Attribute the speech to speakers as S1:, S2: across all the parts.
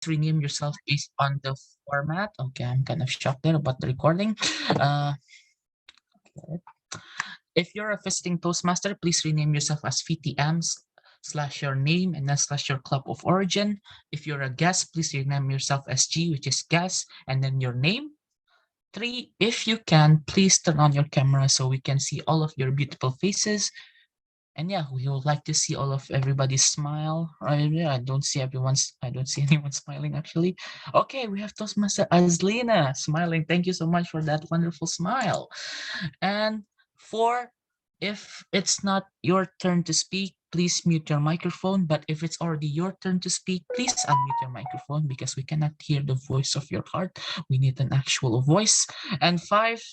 S1: rename yourself based on the format. Okay, I'm kind of shocked there about the recording. Uh, if you're a visiting Toastmaster, please rename yourself as VTMs slash your name and then slash your club of origin. If you're a guest, please rename yourself as G, which is guest, and then your name. 3, if you can, please turn on your camera so we can see all of your beautiful faces. And yeah, we would like to see all of everybody's smile. Yeah, I don't see anyone smiling actually. Okay, we have Toastmaster Azlina smiling. Thank you so much for that wonderful smile. And 4, if it's not your turn to speak, please mute your microphone. But if it's already your turn to speak, please unmute your microphone because we cannot hear the voice of your heart. We need an actual voice. And 5,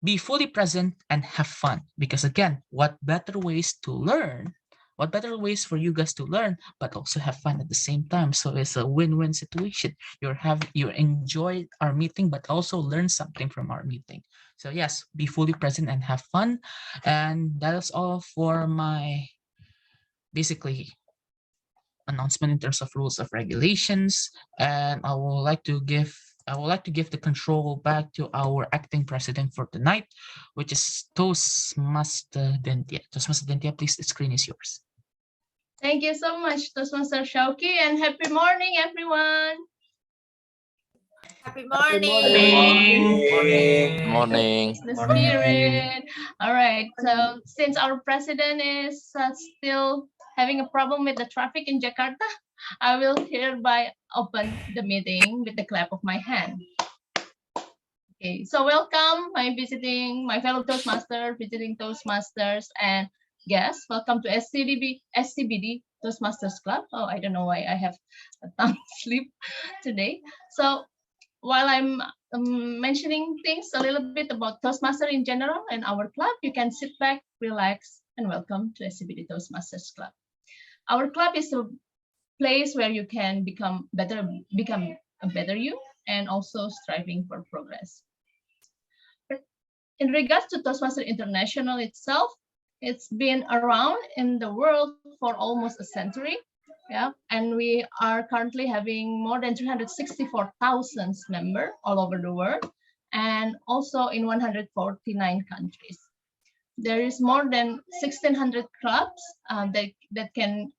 S1: be fully present and have fun, because again, what better ways for you guys to learn but also have fun at the same time? So it's a win-win situation. You enjoy our meeting but also learn something from our meeting. So yes, be fully present and have fun. And that is all for my basically announcement in terms of rules of regulations. And I would like to give the control back to our acting president for tonight, which is Toastmaster Dentia. Toastmaster Dentia, please, the screen is yours.
S2: Thank you so much, Toastmaster Shauki, and happy morning, everyone.
S3: Happy morning.
S4: Morning.
S2: The spirit. All right. So since our president is still having a problem with the traffic in Jakarta, I will hereby open the meeting with the clap of my hand. Okay. So welcome, my fellow Toastmasters, visiting Toastmasters, and guests. Welcome to SCBD Toastmasters Club. Oh, I don't know why I have a tongue slip today. So while I'm mentioning things a little bit about Toastmaster in general and our club, you can sit back, relax, and welcome to SCBD Toastmasters Club. Our club is a place where you can become a better you, and also striving for progress. In regards to Toastmaster International itself, it's been around in the world for almost a century. Yeah, and we are currently having more than 364,000 members all over the world, and also in 149 countries. There is more than 1,600 clubs that can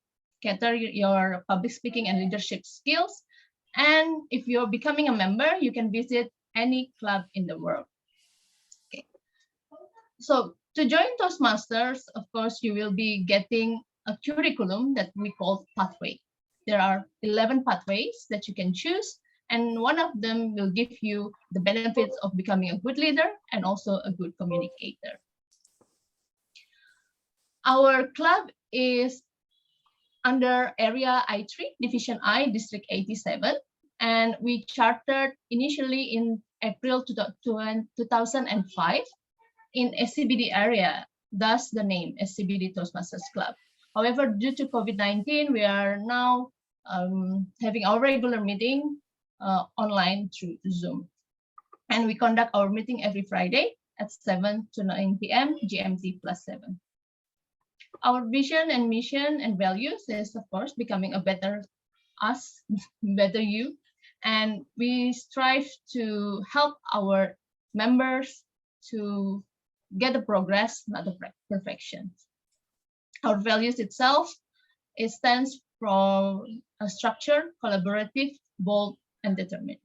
S2: cater your public speaking and leadership skills. And if you're becoming a member, you can visit any club in the world. Okay. So to join Toastmasters, of course, you will be getting a curriculum that we call pathway. There are 11 pathways that you can choose, and one of them will give you the benefits of becoming a good leader and also a good communicator. Our club is under Area I3, Division I, District 87, and we chartered initially in April 2005 in SCBD area, thus the name SCBD Toastmasters Club. However, due to COVID-19, we are now having our regular meeting online through Zoom. And we conduct our meeting every Friday at 7 to 9 p.m. GMT +7. Our vision and mission and values is, of course, becoming a better us, better you. And we strive to help our members to get the progress, not the perfection. Our values itself, it stands for a structure, collaborative, bold, and determined.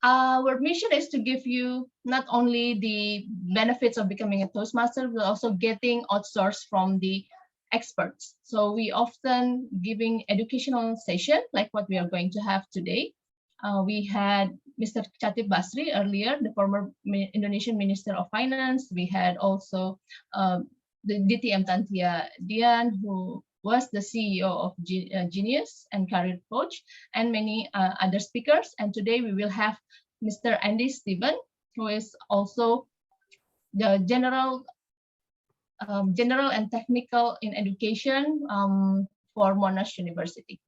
S2: Our mission is to give you not only the benefits of becoming a Toastmaster, but also getting outsourced from the experts. So we often giving educational session like what we are going to have today. We had Mr. Chatib Basri earlier, the former Indonesian Minister of Finance. We had also the DTM Tantia Dian, who was the CEO of Genius and Career Coach, and many other speakers. And today we will have Mr. Andy Stephen, who is also the general and technical in education for Monash University.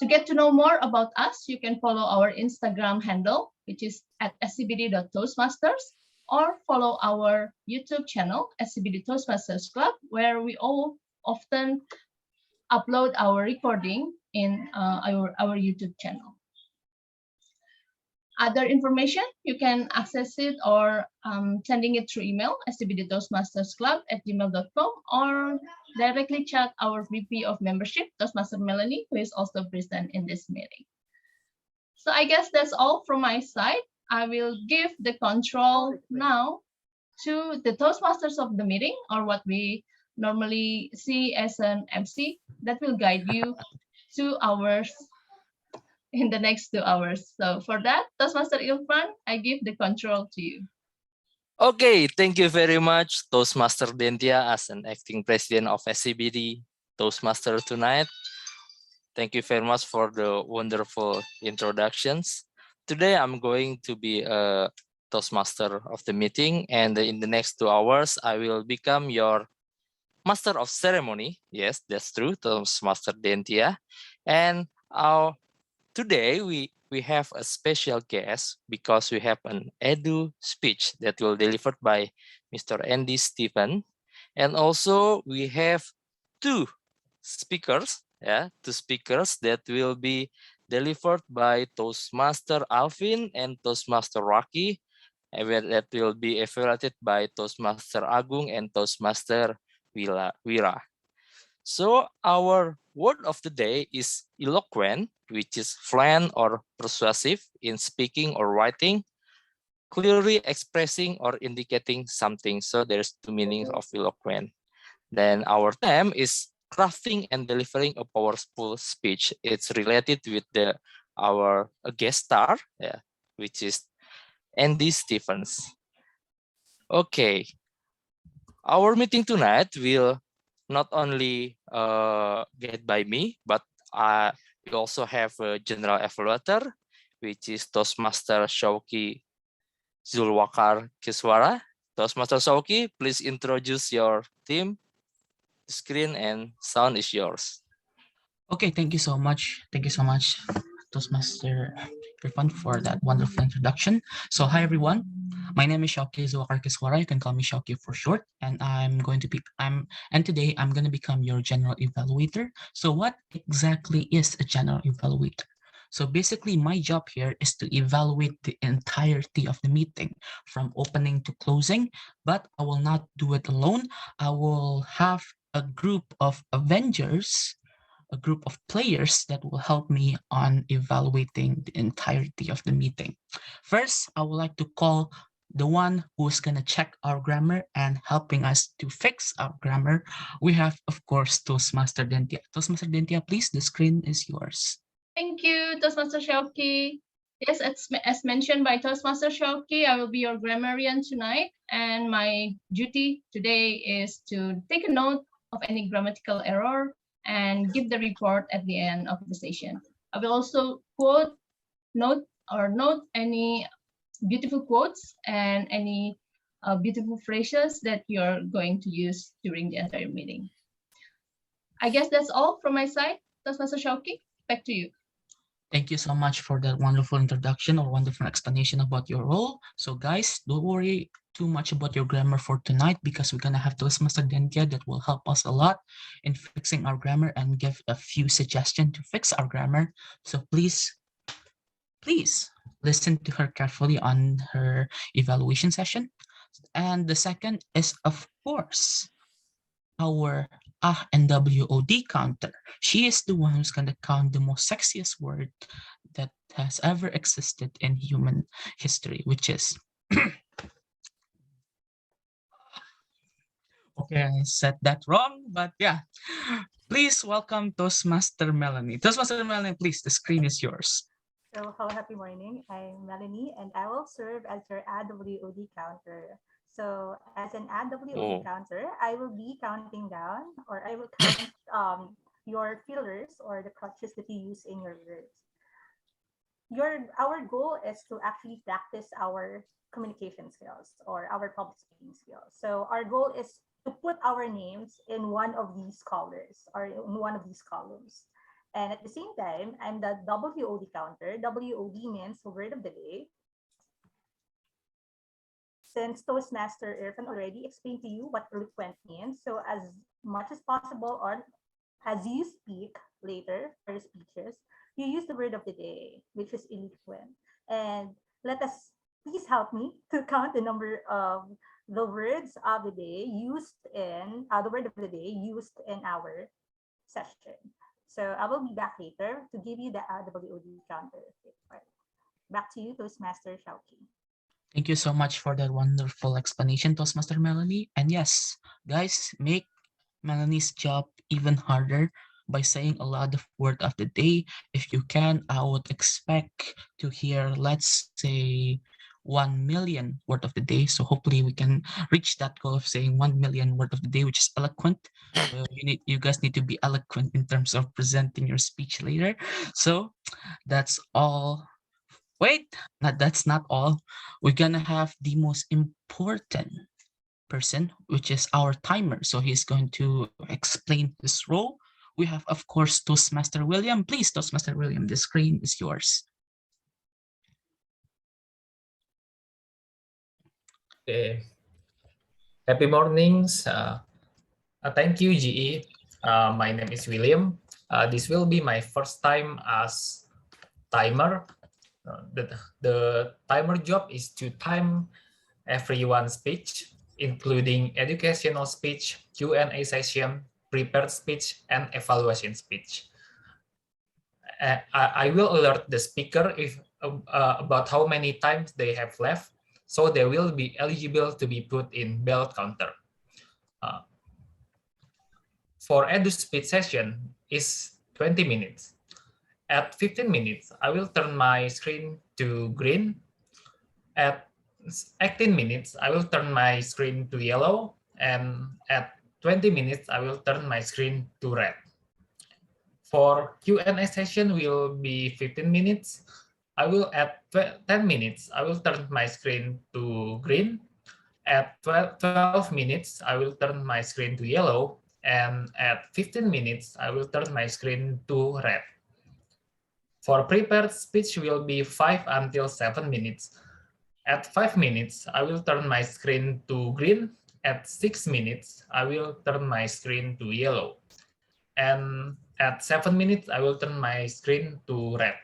S2: To get to know more about us, you can follow our Instagram handle, which is at scbd.toastmasters, or follow our YouTube channel, SCBD Toastmasters Club, where we all often upload our recording in our YouTube channel. Other information, you can access it or sending it through email, scbdtoastmastersclub@gmail.com, or directly chat our VP of membership, Toastmaster Melanie, who is also present in this meeting. So I guess that's all from my side. I will give the control now to the Toastmasters of the meeting, or what we normally see as an MC, that will guide you 2 hours in the next 2 hours. So for that, Toastmaster Ilfan, I give the control to you.
S3: Okay, thank you very much, Toastmaster Dentia, as an acting president of SCBD Toastmaster tonight. Thank you very much for the wonderful introductions. Today, I'm going to be a Toastmaster of the meeting, and in the next 2 hours, I will become your Master of Ceremony. Yes, that's true, Toastmaster Dentia. And today, we have a special guest because we have an edu speech that will be delivered by Mr. Andy Stephen. And also we have two speakers that will be delivered by Toastmaster Alfin and Toastmaster Raki, that will be evaluated by Toastmaster Agung and Toastmaster Wira. So our word of the day is eloquent, which is fluent or persuasive in speaking or writing, clearly expressing or indicating something. So there's two meanings of eloquent. Then our theme is crafting and delivering a powerful speech. It's related with our guest star, which is Andy Stevens. Okay, our meeting tonight will not only get by me, but we also have a general evaluator, which is Toastmaster Shauki Zulwakar Kiswara. Toastmaster Shauki, please introduce your team. The screen and sound is yours.
S1: Okay, thank you so much. Thank you so much, Toastmaster Irfan, for that wonderful introduction. So hi everyone. My name is Shauki Zulwakar Kiswara. You can call me Shauki for short. And today I'm gonna become your general evaluator. So what exactly is a general evaluator? So basically my job here is to evaluate the entirety of the meeting from opening to closing, but I will not do it alone. I will have a group of Avengers, a group of players that will help me on evaluating the entirety of the meeting. First, I would like to call the one who's going to check our grammar and helping us to fix our grammar. We have, of course, Toastmaster Dentia. Toastmaster Dentia, please, the screen is yours.
S2: Thank you, Toastmaster Shauki. Yes, as mentioned by Toastmaster Shauki, I will be your grammarian tonight, and my duty today is to take a note of any grammatical error and give the report at the end of the session. I will also note any beautiful quotes and any beautiful phrases that you're going to use during the entire meeting. I guess that's all from my side. Toastmaster Shauki, back to you.
S1: Thank you so much for that wonderful introduction or wonderful explanation about your role. So guys, don't worry too much about your grammar for tonight because we're going to have Toastmaster Dentia that will help us a lot in fixing our grammar and give a few suggestions to fix our grammar. So please listen to her carefully on her evaluation session. And the second is, of course, our and WOD counter. She is the one who's going to count the most sexiest word that has ever existed in human history, which is okay, I said that wrong, but yeah. Please welcome Toastmaster Melanie. Toastmaster Melanie, please, the screen is yours.
S4: So, hello, happy morning. I'm Melanie, and I will serve as your AWOD counter. So, as an AWOD counter, I will be counting down, or I will count your fillers or the crutches that you use in your words. Our goal is to actually practice our communication skills or our public speaking skills. So, our goal is to put our names in one of these colors or in one of these columns. And at the same time, I'm the WOD counter. WOD means word of the day. Since Toastmaster Irfan already explained to you what eloquent means, so as much as possible or as you speak later for speeches, you use the word of the day, which is eloquent. And let us please help me to count the number of the words of the day used in the word of the day used in our session. So I will be back later to give you the WOD counter. Right. Back to you, Toastmaster Shauki.
S1: Thank you so much for that wonderful explanation, Toastmaster Melanie. And yes, guys, make Melanie's job even harder by saying a lot of word of the day. If you can, I would expect to hear, let's say, 1 million word of the day. So hopefully we can reach that goal of saying 1 million word of the day, which is eloquent. So you guys need to be eloquent in terms of presenting your speech later. So that's all. Wait, that's not all. We're gonna have the most important person, which is our timer. So he's going to explain his role. We have, of course, Toastmaster William. Please, Toastmaster William, the screen is yours.
S5: Okay. Happy mornings. Thank you, GE. My name is William. This will be my first time as timer. The timer job is to time everyone's speech, including educational speech, Q&A session, prepared speech, and evaluation speech. I will alert the speaker if about how many times they have left, so they will be eligible to be put in bell counter. For edu speech session is 20 minutes. At 15 minutes, I will turn my screen to green. At 18 minutes, I will turn my screen to yellow. And at 20 minutes, I will turn my screen to red. For Q&A session will be 15 minutes. I will at 10 minutes, I will turn my screen to green. At 12 minutes, I will turn my screen to yellow. And at 15 minutes, I will turn my screen to red. For prepared speech will be 5 until 7 minutes. At 5 minutes, I will turn my screen to green. At 6 minutes, I will turn my screen to yellow. And at 7 minutes, I will turn my screen to red.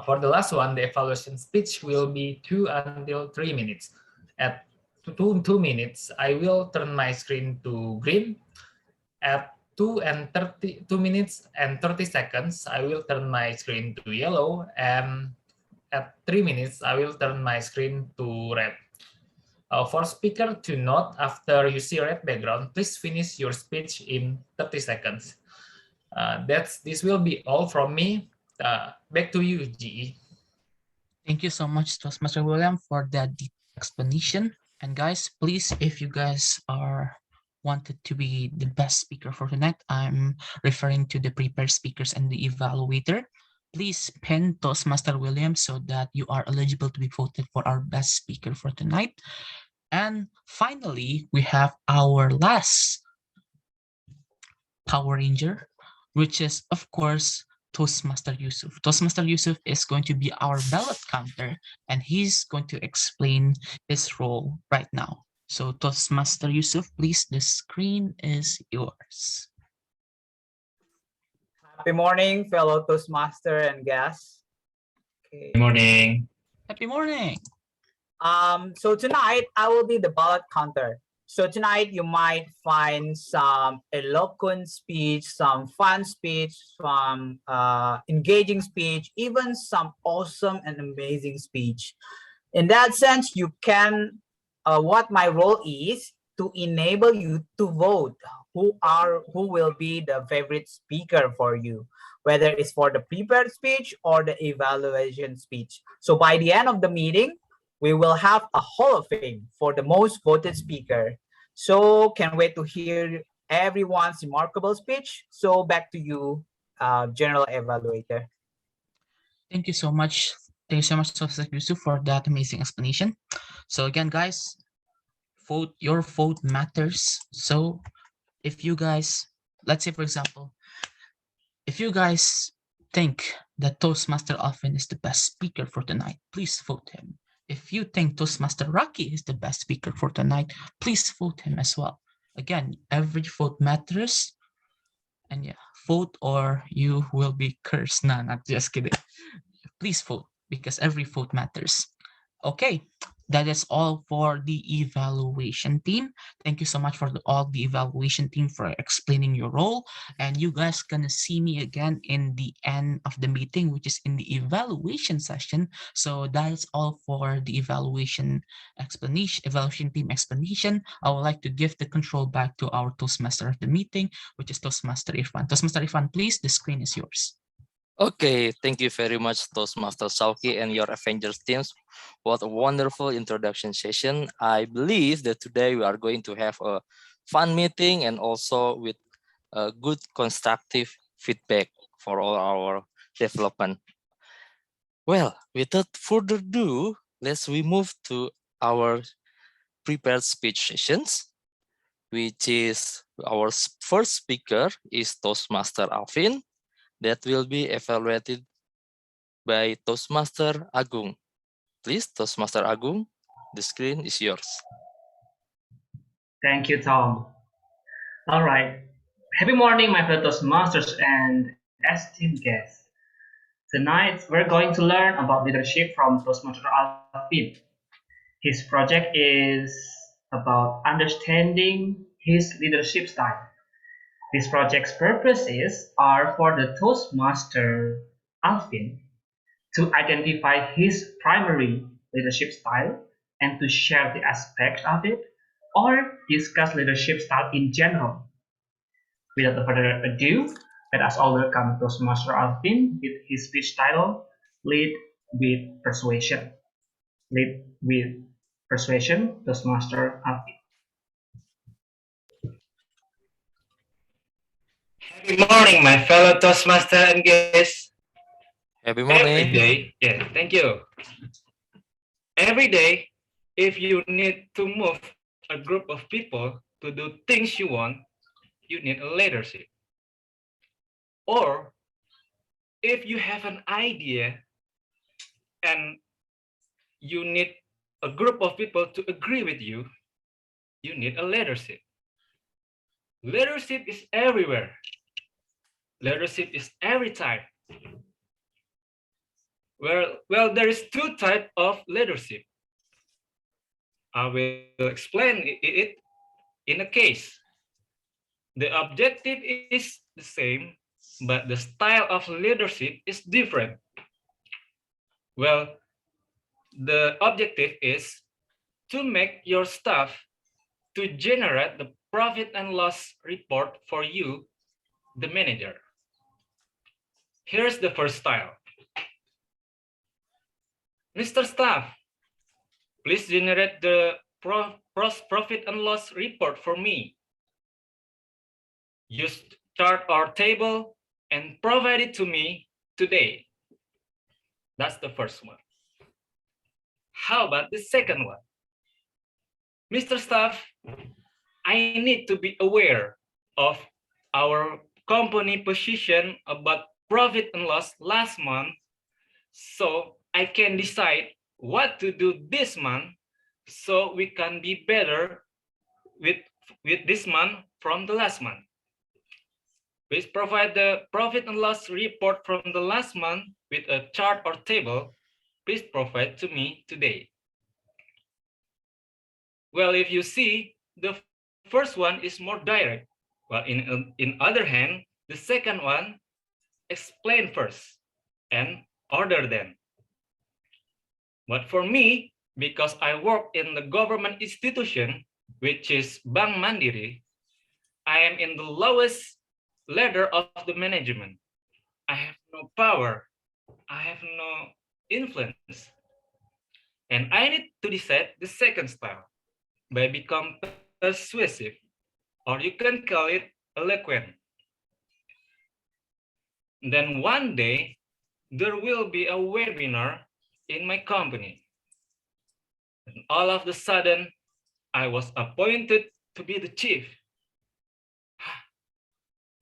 S5: For the last one, the evaluation speech will be 2 until 3 minutes. At 2 minutes, I will turn my screen to green. At 2 minutes and 30 seconds, I will turn my screen to yellow. And at 3 minutes, I will turn my screen to red. For speaker to note after you see red background, please finish your speech in 30 seconds. This will be all from me. Back to you, GE.
S1: Thank you so much, Toastmaster William, for that deep explanation. And guys, please, if you guys are wanted to be the best speaker for tonight, I'm referring to the prepared speakers and the evaluator. Please pin Toastmaster William so that you are eligible to be voted for our best speaker for tonight. And finally, we have our last Power Ranger, which is, of course, Toastmaster Yusuf. Toastmaster Yusuf is going to be our ballot counter, and he's going to explain his role right now. So Toastmaster Yusuf, please, the screen is yours.
S6: Happy morning, fellow Toastmaster and guests. Okay.
S5: Good morning.
S1: Happy morning.
S6: So tonight I will be the ballot counter. So tonight you might find some eloquent speech, some fun speech, some engaging speech, even some awesome and amazing speech. In that sense, you can, what my role is to enable you to vote who will be the favorite speaker for you, whether it's for the prepared speech or the evaluation speech. So by the end of the meeting, we will have a Hall of Fame for the most voted speaker. So can't wait to hear everyone's remarkable speech. So back to you, General Evaluator.
S1: Thank you so much. Thank you so much, Toastmaster Yusuf, for that amazing explanation. So again, guys, your vote matters. So if you guys, let's say, for example, if you guys think that Toastmaster Alfin is the best speaker for tonight, please vote him. If you think Toastmaster Iraqi is the best speaker for tonight, please vote him as well. Again, every vote matters. And yeah, vote or you will be cursed. Nah, not just kidding. Please vote because every vote matters. Okay, that is all for the evaluation team. Thank you so much for all the evaluation team for explaining your role. And you guys gonna see me again in the end of the meeting, which is in the evaluation session. So that is all for the evaluation team explanation. I would like to give the control back to our Toastmaster of the meeting, which is Toastmaster Irfan. Toastmaster Irfan, please, the screen is yours.
S3: Okay, thank you very much, Toastmaster Salki and your Avengers teams. What a wonderful introduction session. I believe that today we are going to have a fun meeting and also with a good constructive feedback for all our development. Well, without further ado, we move to our prepared speech sessions, which is our first speaker is Toastmaster Alfin, that will be evaluated by Toastmaster Agung. Please, Toastmaster Agung, the screen is yours.
S7: Thank you, Tom. All right. Happy morning, my fellow Toastmasters and esteemed guests. Tonight, we're going to learn about leadership from Toastmaster Alfin. His project is about understanding his leadership style. This project's purposes are for the Toastmaster Alfin to identify his primary leadership style and to share the aspects of it or discuss leadership style in general. Without further ado, let us all welcome Toastmaster Alfin with his speech title, Lead with Persuasion. Lead with Persuasion, Toastmaster Alfin. Happy morning, my fellow Toastmaster and guests.
S3: Happy morning.
S7: Every day, yeah, thank you. Every day, if you need to move a group of people to do things you want, you need a leadership. Or if you have an idea and you need a group of people to agree with you, you need a leadership. Leadership is everywhere. Leadership is every time. Well, there is two types of leadership. I will explain it in a case. The objective is the same, but the style of leadership is different. Well, the objective is to make your staff to generate the profit and loss report for you, the manager. Here's the first style. Mr. Staff, please generate the profit and loss report for me. Use chart or table and provide it to me today. That's the first one. How about the second one? Mr. Staff, I need to be aware of our company position about profit and loss last month so I can decide what to do this month so we can be better with this month from the last month. Please provide the profit and loss report from the last month with a chart or table. Please provide to me today. Well, if you see, the first one is more direct. Well, in other hand, the second one, explain first and order them. But for me, because I work in the government institution, which is Bank Mandiri, I am in the lowest ladder of the management. I have no power. I have no influence. And I need to decide the second style by becoming persuasive, or you can call it eloquent. Then one day, there will be a webinar in my company. And all of a sudden, I was appointed to be the chief.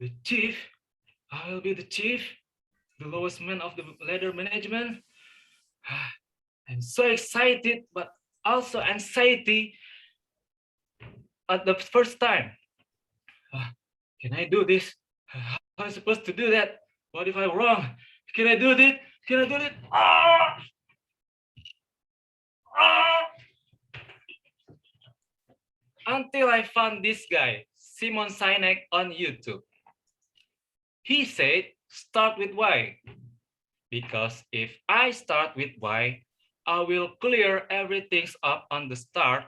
S7: The chief? I will be the chief, the lowest man of the ladder management. I'm so excited, but also anxiety at the first time. Can I do this?
S8: How am I supposed to do that? What if I'm wrong? Can I do it? Can I do it? Ah! Ah! Until I found this guy, Simon Sinek, on YouTube. He said, start with why. Because if I start with why, I will clear everything up on the start,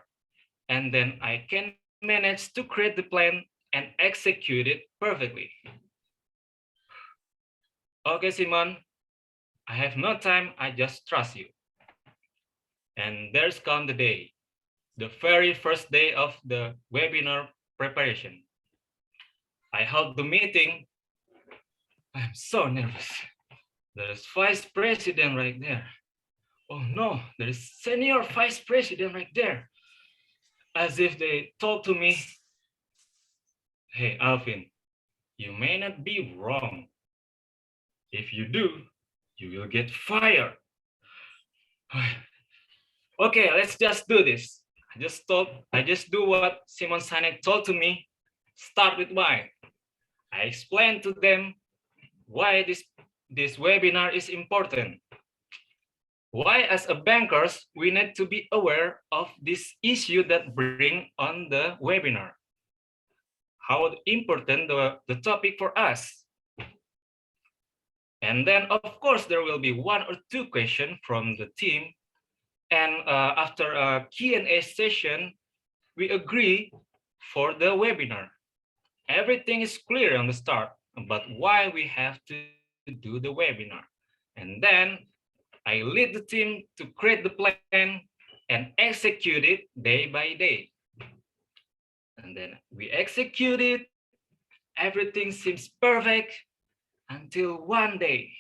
S8: and then I can manage to create the plan and execute it perfectly. Okay, Simon, I have no time, I just trust you. And there's come the day, the very first day of the webinar preparation. I held the meeting. I'm so nervous. There's Vice President right there. Oh no, there is Senior Vice President right there. As if they told to me, hey, Alfin, you may not be wrong. If you do, you will get fired. Okay, let's just do this. I just do what Simon Sinek told to me. Start with why. I explained to them why this webinar is important. Why, as a bankers, we need to be aware of this issue that bring on the webinar. How important the topic for us. And then, of course, there will be 1 or 2 questions from the team. And after a Q&A session, we agree for the webinar. Everything is clear on the start about why we have to do the webinar. And then I lead the team to create the plan and execute it day by day. And then we execute it. Everything seems perfect until one day,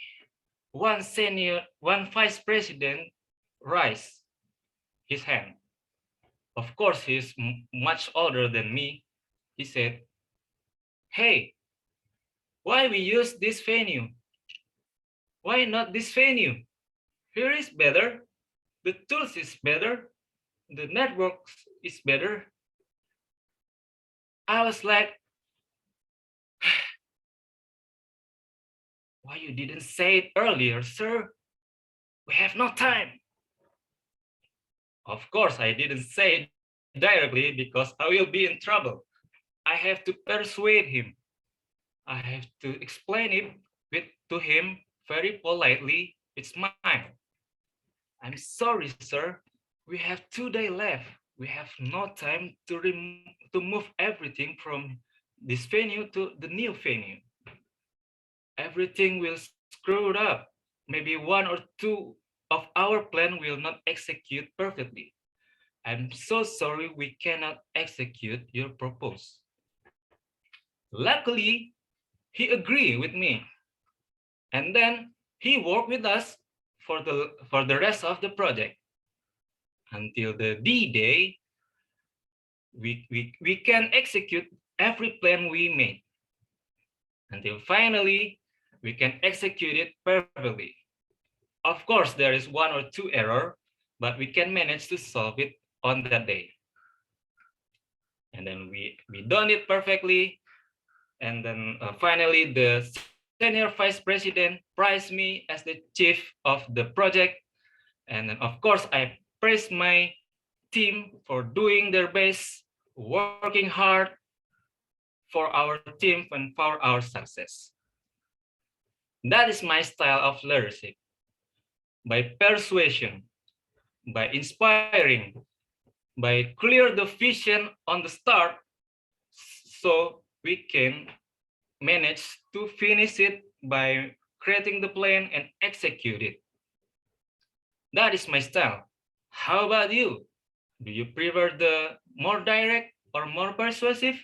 S8: one vice president raised his hand. Of course, he's much older than me. He said, hey, why we use this venue? Why not this venue? Here is better. The tools is better. The network is better. I was like, why you didn't say it earlier, sir? We have no time. Of course, I didn't say it directly because I will be in trouble. I have to persuade him. I have to explain it to him very politely. It's mine. I'm sorry, sir. We have 2 days left. We have no time to move everything from this venue to the new venue. Everything will screw it up. Maybe 1 or 2 of our plan will not execute perfectly. I'm so sorry we cannot execute your proposal. Luckily, he agreed with me. And then he worked with us for the rest of the project. Until the D-Day, we can execute every plan we made. Until finally, we can execute it perfectly. Of course, there is 1 or 2 errors, but we can manage to solve it on that day. And then we done it perfectly. And then finally, the senior vice president praised me as the chief of the project. And then, of course, I praise my team for doing their best, working hard for our team and for our success. That is my style of leadership. By persuasion, by inspiring, by clear the vision on the start, so we can manage to finish it by creating the plan and execute it. That is my style. How about you? Do you prefer the more direct or more persuasive?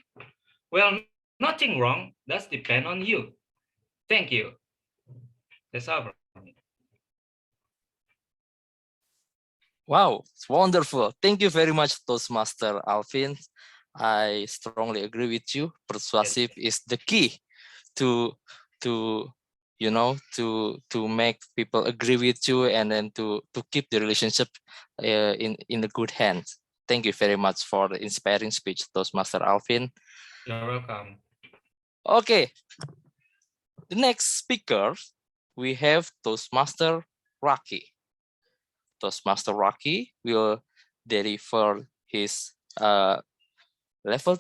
S8: Well, nothing wrong. That's depend on you. Thank you. That's all from me.
S3: Wow, it's wonderful. Thank you very much, Toastmaster Alfin. I strongly agree with you. Persuasive is the key to make people agree with you, and then to keep the relationship in a good hands. Thank you very much for the inspiring speech, Toastmaster Alfin.
S5: You're welcome.
S3: Okay, The next speaker, we have Toastmaster Raki. Toastmaster Raki will deliver his level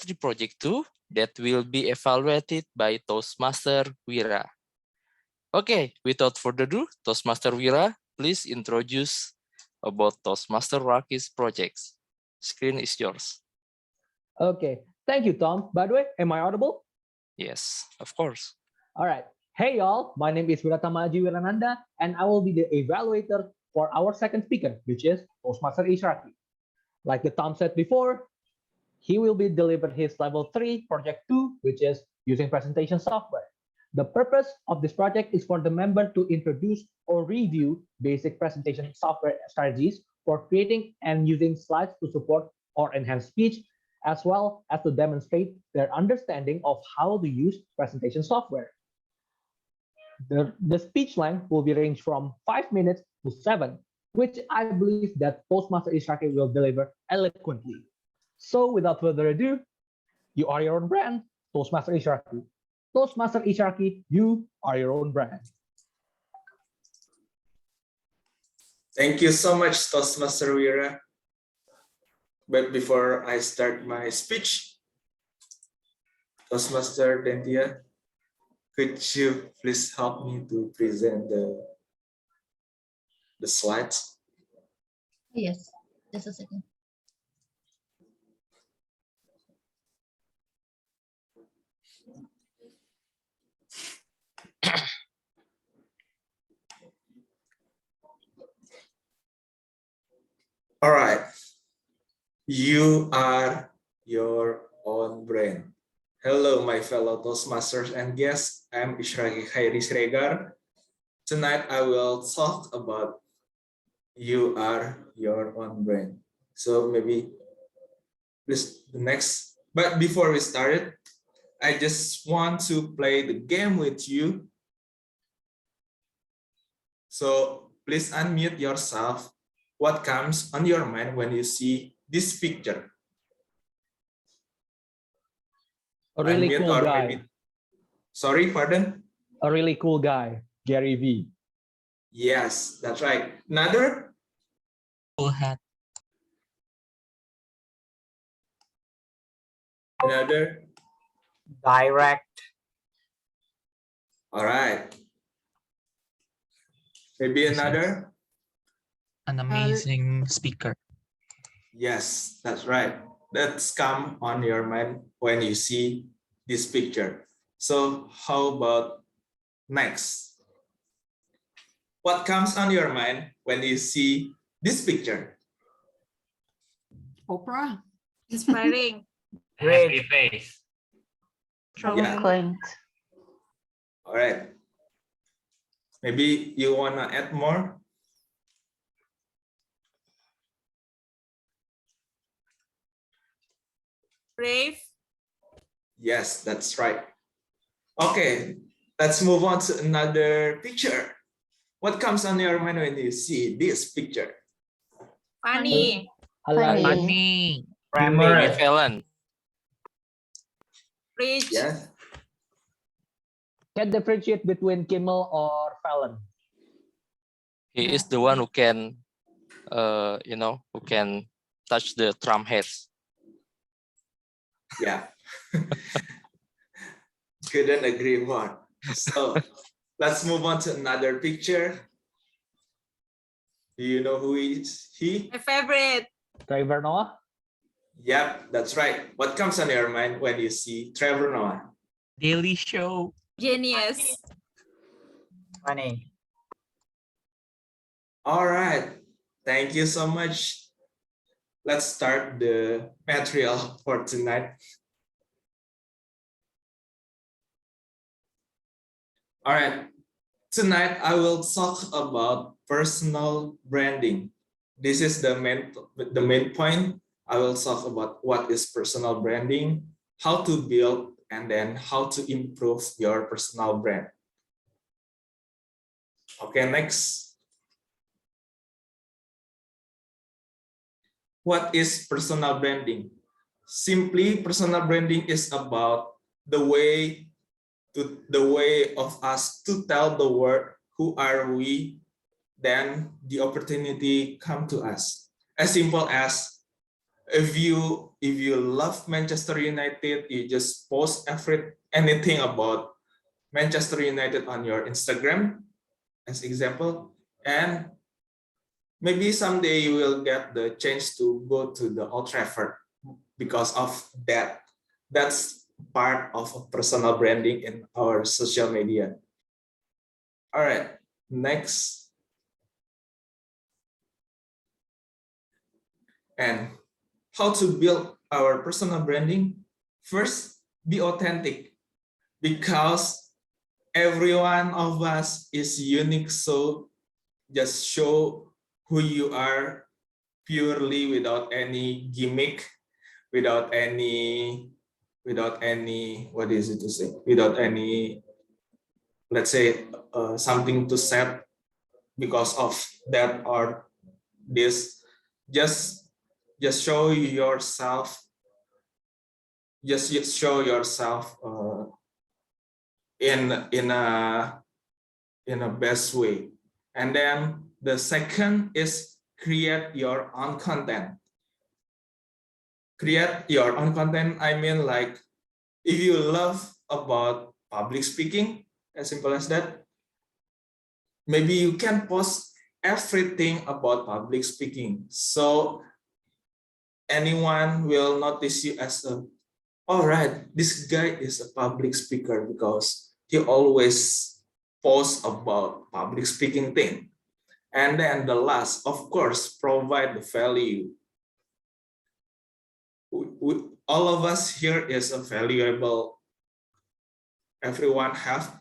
S3: 3 project 2 that will be evaluated by Toastmaster Wira. Okay, without further ado, Toastmaster Wira, please introduce about Toastmaster Raki's projects. Screen is yours.
S9: Okay, thank you, Tom. By the way, am I audible?
S3: Yes, of course.
S9: All right. Hey, y'all. My name is Wiratamaji Wirananda, and I will be the evaluator for our second speaker, which is Toastmaster Isyraqi. Like the Tom said before, he will be delivering his level 3 project 2, which is using presentation software. The purpose of this project is for the member to introduce or review basic presentation software strategies for creating and using slides to support or enhance speech, as well as to demonstrate their understanding of how to use presentation software. The speech length will be ranged from 5 minutes to 7, which I believe that Toastmaster Isyraqi will deliver eloquently. So without further ado, you are your own brand, Toastmaster Isyraqi. Toastmaster Isyraqi, you are your own brand.
S10: Thank you so much, Toastmaster Wira. But before I start my speech, Toastmaster Dentia, could you please help me to present the slides?
S2: Yes, just a second.
S10: All right. You are your own brand. Hello, my fellow Toastmasters and guests. I'm Isyraqi Khairy Siregar. Tonight, I will talk about you are your own brand. So maybe please the next. But before we start, I just want to play the game with you. So please unmute yourself. What comes on your mind when you see this picture?
S9: A really
S10: Unmute
S9: cool
S10: or
S9: guy.
S10: maybe... Sorry, pardon?
S9: A really cool guy, Gary V.
S10: Yes, that's right. Another?
S1: Cool hat.
S10: Another?
S6: Direct.
S10: All right. Maybe another?
S1: An amazing speaker.
S10: Yes, that's right. That's come on your mind when you see this picture. So how about next? What comes on your mind when you see this picture?
S11: Oprah.
S12: Inspiring.
S8: Happy face.
S10: Yeah. All right. Maybe you want to add more?
S12: Brave.
S10: Yes, that's right. Okay, let's move on to another picture. What comes on your mind when you see this picture?
S12: Funny.
S1: Funny.
S3: Maybe Felon.
S12: Rich.
S10: Yes.
S9: Can differentiate between Kimmel or Fallon.
S3: He is the one who can, who can touch the Trump hairs.
S10: Yeah. Couldn't agree more. So let's move on to another picture. Do you know who is he?
S12: My favorite.
S9: Trevor Noah?
S10: Yep, that's right. What comes on your mind when you see Trevor Noah?
S1: Daily Show.
S12: Genius.
S6: Funny.
S10: All right. Thank you so much. Let's start the material for tonight. All right. Tonight, I will talk about personal branding. This is the main point. I will talk about what is personal branding, how to build, and then how to improve your personal brand. Okay, next. What is personal branding? Simply, personal branding is about the way to the way of us to tell the world who are we, then the opportunity come to us. As simple as if you love Manchester United, you just post anything about Manchester United on your Instagram, as example, and maybe someday you will get the chance to go to the Old Trafford because of that. That's part of personal branding in our social media. All right, next. And how to build our personal branding? First, be authentic, because every one of us is unique. So just show who you are purely, without any gimmick, without any what is it to say, without any, let's say, something to set because of that or this. Just show yourself. Just show yourself in a best way. And then the second is create your own content. Create your own content. I mean, like, if you love about public speaking, as simple as that, maybe you can post everything about public speaking. So anyone will notice you as all right, this guy is a public speaker because he always posts about public speaking thing. And then the last, of course, provide the value. All of us here is a valuable. Everyone have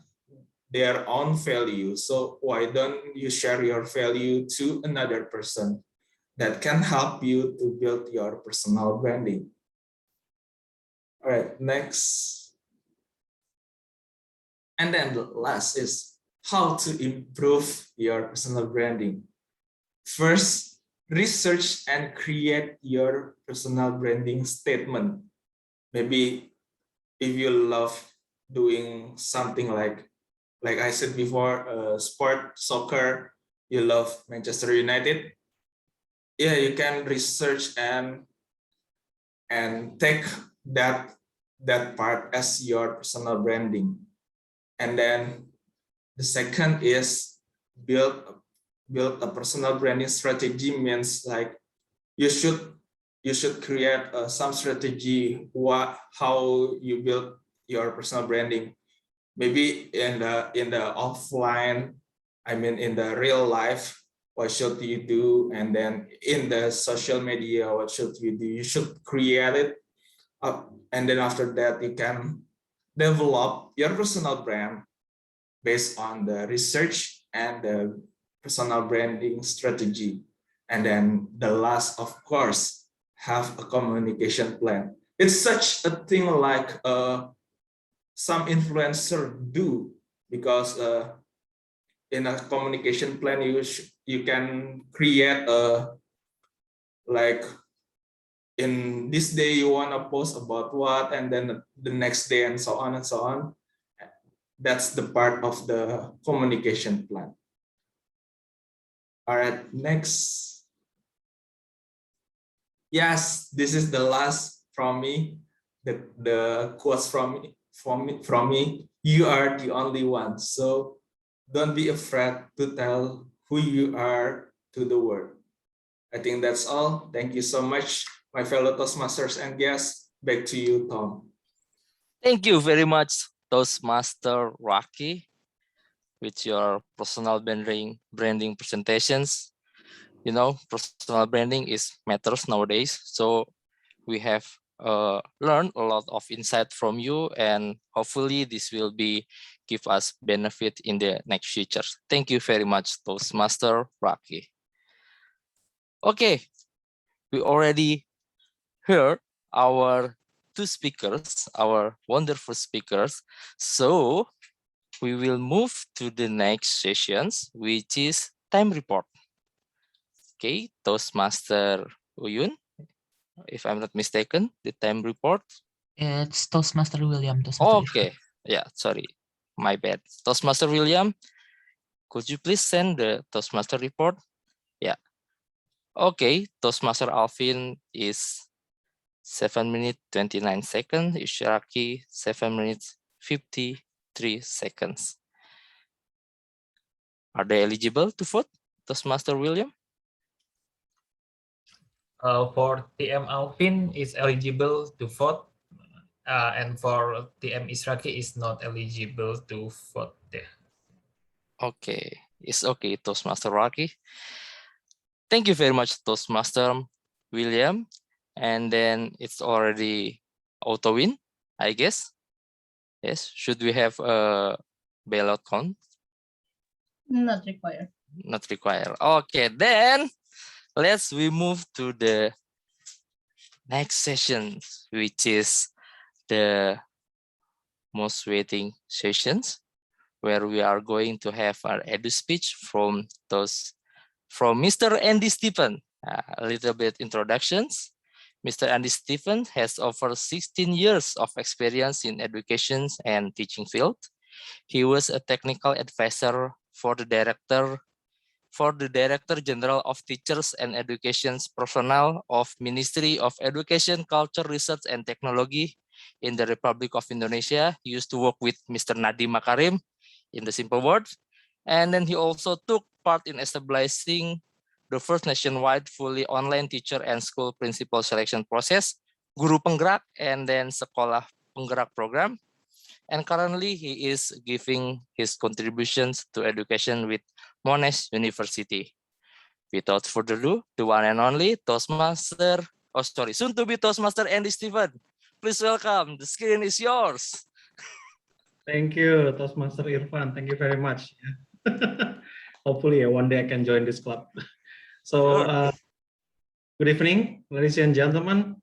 S10: their own value. So why don't you share your value to another person that can help you to build your personal branding? All right, next. And then the last is how to improve your personal branding. First, research and create your personal branding statement. Maybe if you love doing something like I said before, sport, soccer, you love Manchester United, yeah, you can research and take that part as your personal branding. And then the second is build a personal branding strategy. Means like you should create some strategy how you build your personal branding. Maybe in the offline, I mean in the real life, what should you do? And then in the social media, what should you do? You should create it up, and then after that you can develop your personal brand based on the research and the personal branding strategy. And then the last, of course, have a communication plan. It's such a thing like some influencer do, because in a communication plan you can create a, like, in this day you want to post about what, and then the next day, and so on and so on. That's the part of the communication plan. All right, next. Yes, this is the last from me. The quotes from me. You are the only one. So don't be afraid to tell who you are to the world. I think that's all. Thank you so much, my fellow Toastmasters and guests. Back to you, Tom.
S3: Thank you very much, Toastmaster Raki, with your personal branding presentations. You know, personal branding is matters nowadays. So we have learned a lot of insight from you, and hopefully this will give us benefit in the next future. Thank you very much, Toastmaster Raki. Okay, we already heard our two speakers, our wonderful speakers. So we will move to the next sessions, which is time report. Okay, Toastmaster Uyun, if I'm not mistaken, the time report.
S1: It's Toastmaster William. Toastmaster
S3: Okay, yeah, sorry. my bad. Toastmaster William, could you please send the Toastmaster report? Yeah. Okay, Toastmaster Alfin is 7 minutes 29 seconds. Isyraqi 7 minutes 53 seconds. Are they eligible to vote, Toastmaster William?
S5: For TM Alfin is eligible to vote, and for TM Isyraqi is not eligible to vote. Yeah.
S3: Okay, it's okay, Toastmaster Raki. Thank you very much, Toastmaster William. And then it's already auto win, I guess. Yes, should we have a bailout count?
S2: Not required.
S3: Not required. Okay, then we move to the next session, which is the most waiting sessions, where we are going to have our edu speech from Mr. Andy Stephen. A little bit introductions. Mr. Andy Stephen has over 16 years of experience in education and teaching field. He was a technical advisor for the Director General of Teachers and Education Personnel of Ministry of Education, Culture, Research, and Technology in the Republic of Indonesia. He used to work with Mr. Nadiem Makarim in the simple words. And then he also took part in establishing the first nationwide fully online teacher and school principal selection process, Guru Penggerak, and then Sekolah Penggerak program. And currently he is giving his contributions to education with Monash University. Without further ado, the one and only soon to be Toastmaster Andy Stephen. Please welcome, the screen is yours.
S11: Thank you, Toastmaster Irfan. Thank you very much. Hopefully, one day I can join this club. So, good evening, ladies and gentlemen.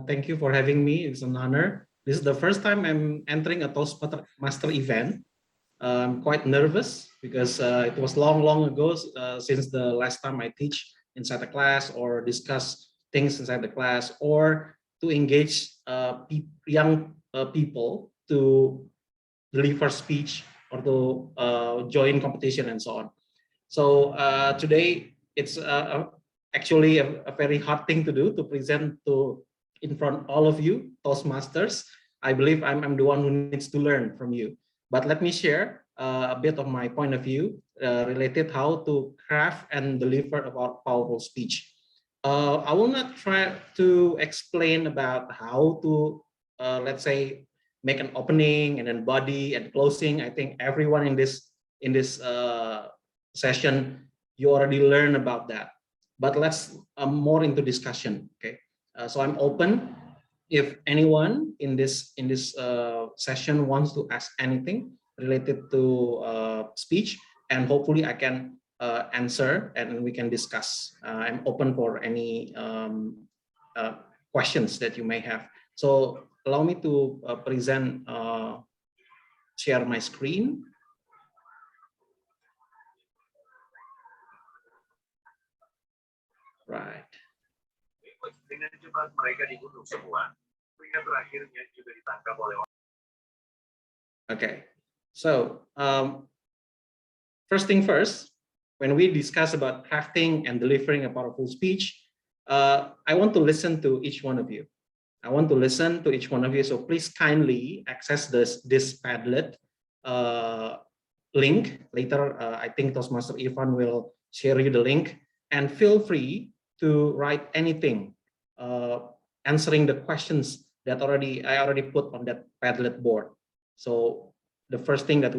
S11: Thank you for having me. It's an honor. This is the first time I'm entering a Toastmaster event. I'm quite nervous because it was long ago since the last time I teach inside the class or discuss things inside the class or to engage young people to deliver speech or to join competition and so on. So today it's actually a very hard thing to do, to present in front all of you, Toastmasters. I believe I'm the one who needs to learn from you. But let me share a bit of my point of view related how to craft and deliver about powerful speech. I will not try to explain about how to, let's say, make an opening and then body and closing. I think everyone in this session, you already learned about that. But let's more into discussion. Okay, so I'm open. If anyone in this session wants to ask anything related to speech, and hopefully I can answer and we can discuss. I'm open for any questions that you may have. So allow me to share my screen. Right. Okay, so first thing first, when we discuss about crafting and delivering a powerful speech, I want to listen to each one of you. I want to listen to each one of you, so please kindly access this Padlet link. Later, I think Toastmaster Irfan will share you the link, and feel free to write anything, answering the questions that I already put on that Padlet board. So the first thing that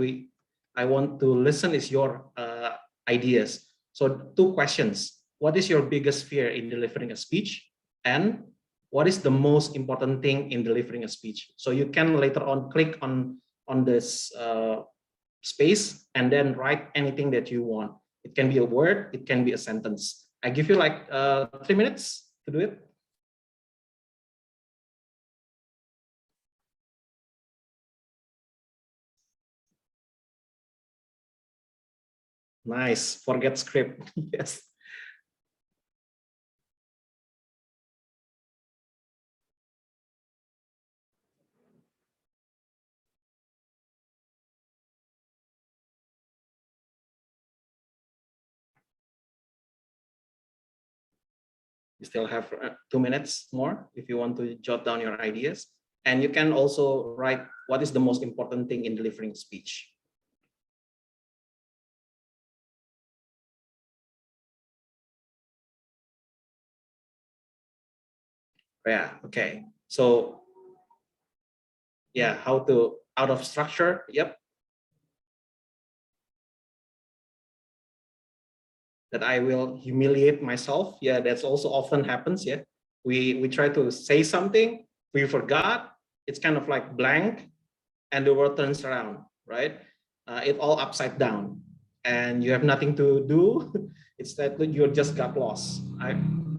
S11: I want to listen is your ideas. So 2 questions. What is your biggest fear in delivering a speech? And what is the most important thing in delivering a speech? So you can later on click on this space and then write anything that you want. It can be a word, it can be a sentence. I give you like 3 minutes to do it. Nice, forget script. Yes. You still have 2 minutes more if you want to jot down your ideas. And you can also write what is the most important thing in delivering speech. Yeah, okay. So yeah, how to out of structure. Yep. That I will humiliate myself. Yeah, that's also often happens. Yeah, we try to say something, we forgot. It's kind of like blank, and the world turns around, right? It all upside down, and you have nothing to do. It's that you just got lost.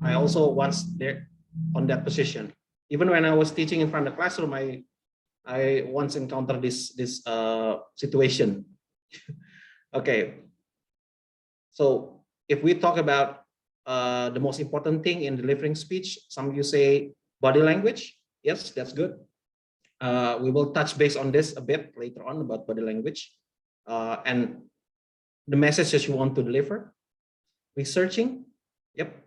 S11: I also once there on that position. Even when I was teaching in front of the classroom, I once encountered this situation. Okay, so if we talk about the most important thing in delivering speech, some of you say body language. Yes, that's good. We will touch base on this a bit later on about body language and the messages you want to deliver. Researching, yep.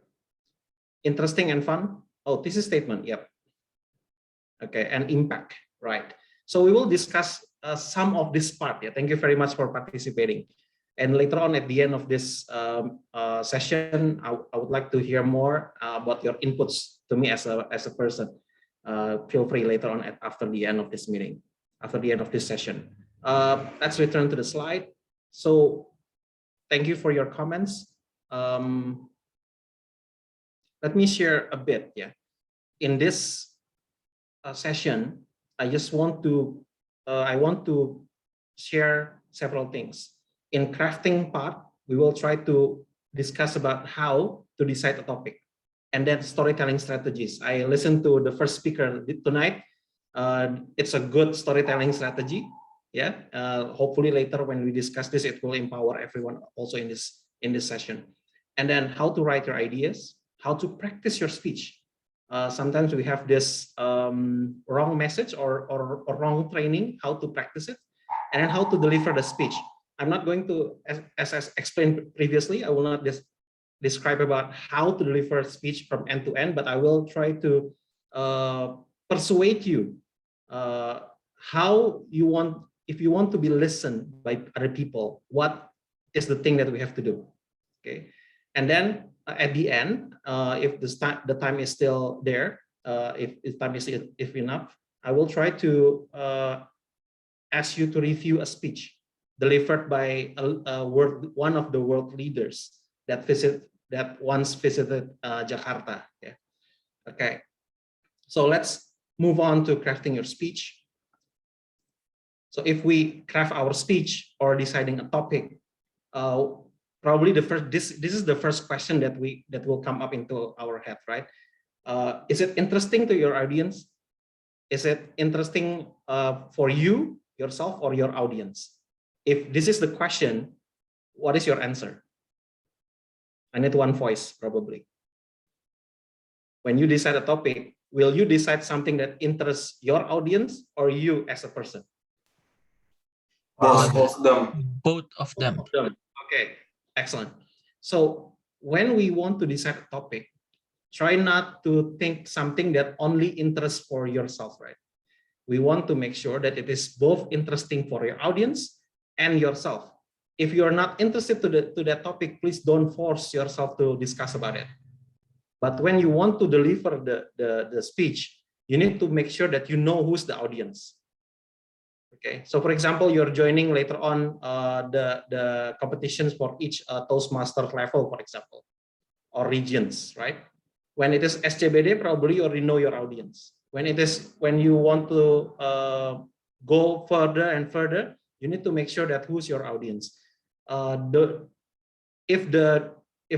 S11: Interesting and fun. Oh, thesis statement, yep. Okay, and impact, right. So we will discuss some of this part. Yeah, thank you very much for participating. And later on at the end of this session, I would like to hear more about your inputs to me as a person. Feel free later on after the end of this meeting, after the end of this session. Let's return to the slide. So thank you for your comments. Let me share a bit. Yeah, in this session, I just want to share several things. In crafting part, we will try to discuss about how to decide a topic, and then storytelling strategies. I listened to the first speaker tonight. It's a good storytelling strategy. Yeah. Hopefully later when we discuss this, it will empower everyone also in this session. And then how to write your ideas, how to practice your speech. Sometimes we have this wrong message or wrong training, how to practice it, and then how to deliver the speech. I'm not going to, as I explained previously, I will not describe about how to deliver speech from end to end, but I will try to persuade you how you want, if you want to be listened by other people, what is the thing that we have to do, okay? And then at the end, if the time is still there, if time is enough, I will try to ask you to review a speech delivered by one of the world leaders that once visited Jakarta. Yeah. Okay. So let's move on to crafting your speech. So if we craft our speech or deciding a topic, probably this is the first question that will come up into our head, right? Is it interesting to your audience? Is it interesting for you yourself or your audience? If this is the question, what is your answer? I need one voice, probably. When you decide a topic, will you decide something that interests your audience or you as a person?
S10: Both of them.
S1: Both of them.
S11: Okay, excellent. So when we want to decide a topic, try not to think something that only interests for yourself, right? We want to make sure that it is both interesting for your audience and yourself. If you're not interested to that topic, please don't force yourself to discuss about it. But when you want to deliver the speech, you need to make sure that you know who's the audience. Okay, so for example, you're joining later on the competitions for each Toastmaster level, for example, or regions, right? When it is SCBD, probably you already know your audience. When you want to go further and further, you need to make sure that who's your audience. If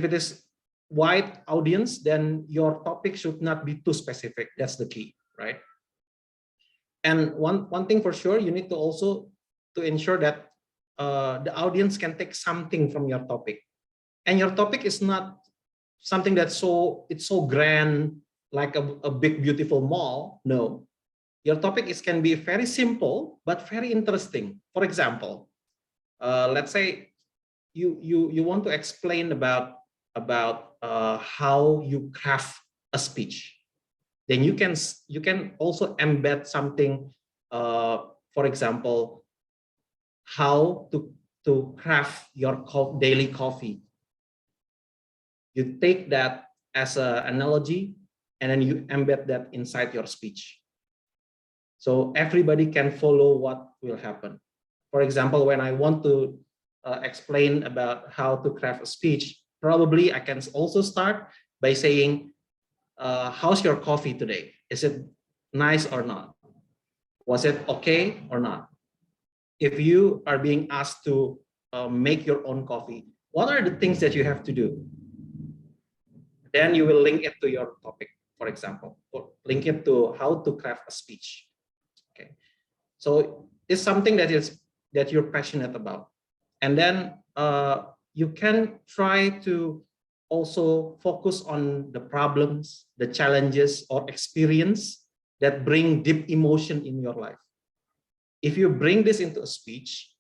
S11: it is wide audience, then your topic should not be too specific. That's the key, right? And one thing for sure, you need to also to ensure that the audience can take something from your topic, and your topic is not something that's so grand like a big beautiful mall. No, your topic can be very simple but very interesting. For example, let's say you want to explain about how you craft a speech. Then you can also embed something, for example, how to craft your daily coffee. You take that as an analogy, and then you embed that inside your speech. So everybody can follow what will happen. For example, when I want to explain about how to craft a speech, probably I can also start by saying, how's your coffee today? Is it nice or not? Was it okay or not? If you are being asked to make your own coffee, what are the things that you have to do? Then you will link it to your topic, for example, or link it to how to craft a speech. Okay, so it's something that you're passionate about, and then you can try to also focus on the problems, the challenges, or experience that bring deep emotion in your life. If you bring this into a speech,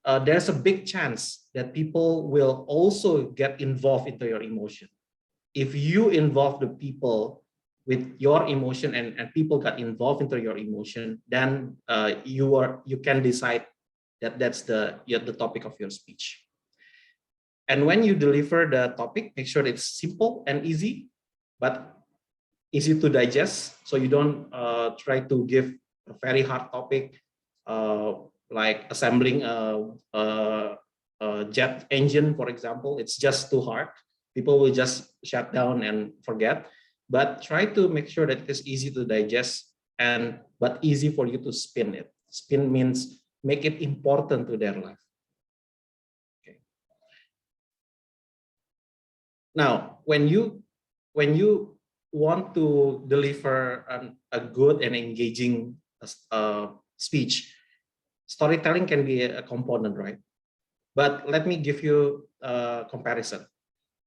S11: there's a big chance that people will also get involved into your emotion. If you involve the people with your emotion and people got involved into your emotion, then you can decide that that's the topic of your speech. And when you deliver the topic, make sure it's simple and easy, but easy to digest. So you don't try to give a very hard topic, like assembling a jet engine, for example. It's just too hard. People will just shut down and forget. But try to make sure that it's easy to digest but easy for you to spin it. Spin means make it important to their life. Okay. Now, when you want to deliver a good and engaging speech, storytelling can be a component, right? But let me give you a comparison.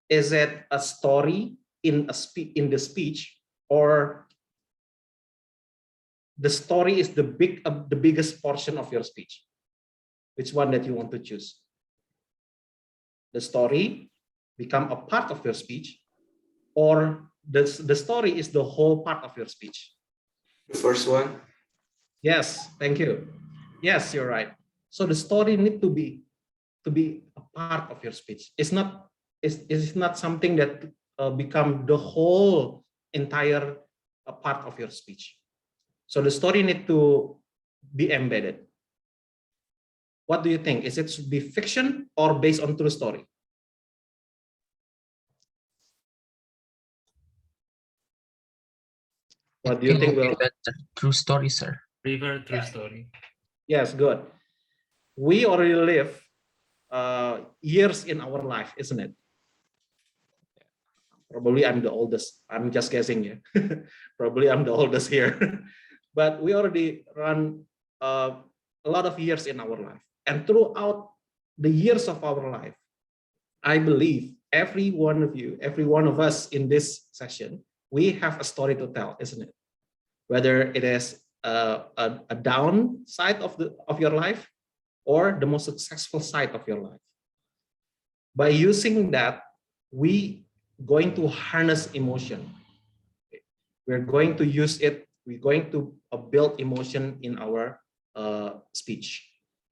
S11: Is it a story in the speech, or the story is the biggest portion of your speech? Which one that you want to choose? The story become a part of your speech, or the story is the whole part of your speech?
S10: The first one.
S11: Yes, thank you. Yes, you're right. So the story need to be a part of your speech. It's not something that become the whole entire part of your speech. So the story need to be embedded. What do you think? Is it should be fiction or based on true story? What do you think will
S1: true story, sir?
S8: Prefer true story.
S11: Yes, good. We already live years in our life, isn't it? Probably I'm the oldest. I'm just guessing, yeah. Probably I'm the oldest here. But we already run a lot of years in our life. And throughout the years of our life, I believe every one of you, every one of us in this session, we have a story to tell, isn't it? Whether it is a down side of your life or the most successful side of your life. By using that, we going to harness emotion. We're going to use it. We're going to build emotion in our speech.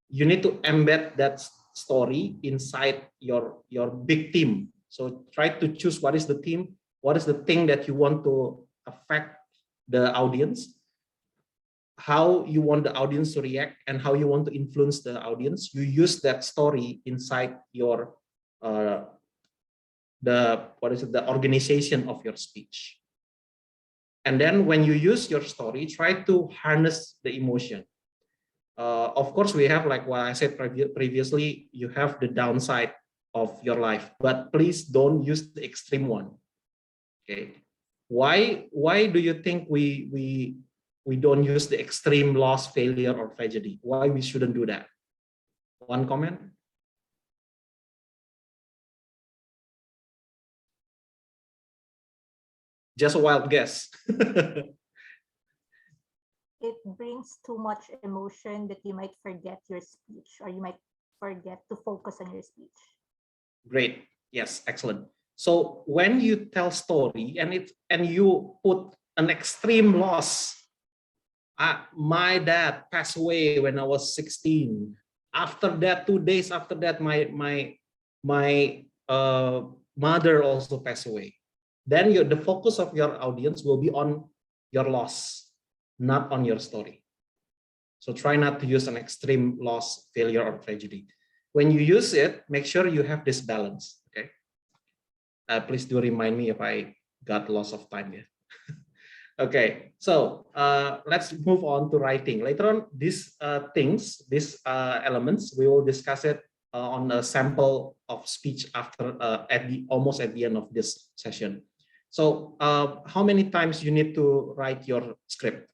S11: You need to embed that story inside your big theme. So try to choose what is the theme, what is the thing that you want to affect the audience, how you want the audience to react, and how you want to influence the audience. You use that story inside your the organization of your speech. And then when you use your story, try to harness the emotion. Of course, we have, like what I said previously, you have the downside of your life, but please don't use the extreme one. Okay, why do you think we don't use the extreme loss, failure, or tragedy? Why we shouldn't do that? One comment. Just a wild guess.
S4: It brings too much emotion that you might forget your speech, or you might forget to focus on your speech.
S11: Great. Yes, excellent. So when you tell story and you put an extreme loss, my dad passed away when I was 16. After that, 2 days after that, my mother also passed away. Then the focus of your audience will be on your loss, not on your story. So try not to use an extreme loss, failure, or tragedy. When you use it, make sure you have this balance. Okay. Please do remind me if I got loss of time here. Okay, so let's move on to writing. Later on, these these elements, we will discuss it on a sample of speech after almost at the end of this session. So how many times you need to write your script?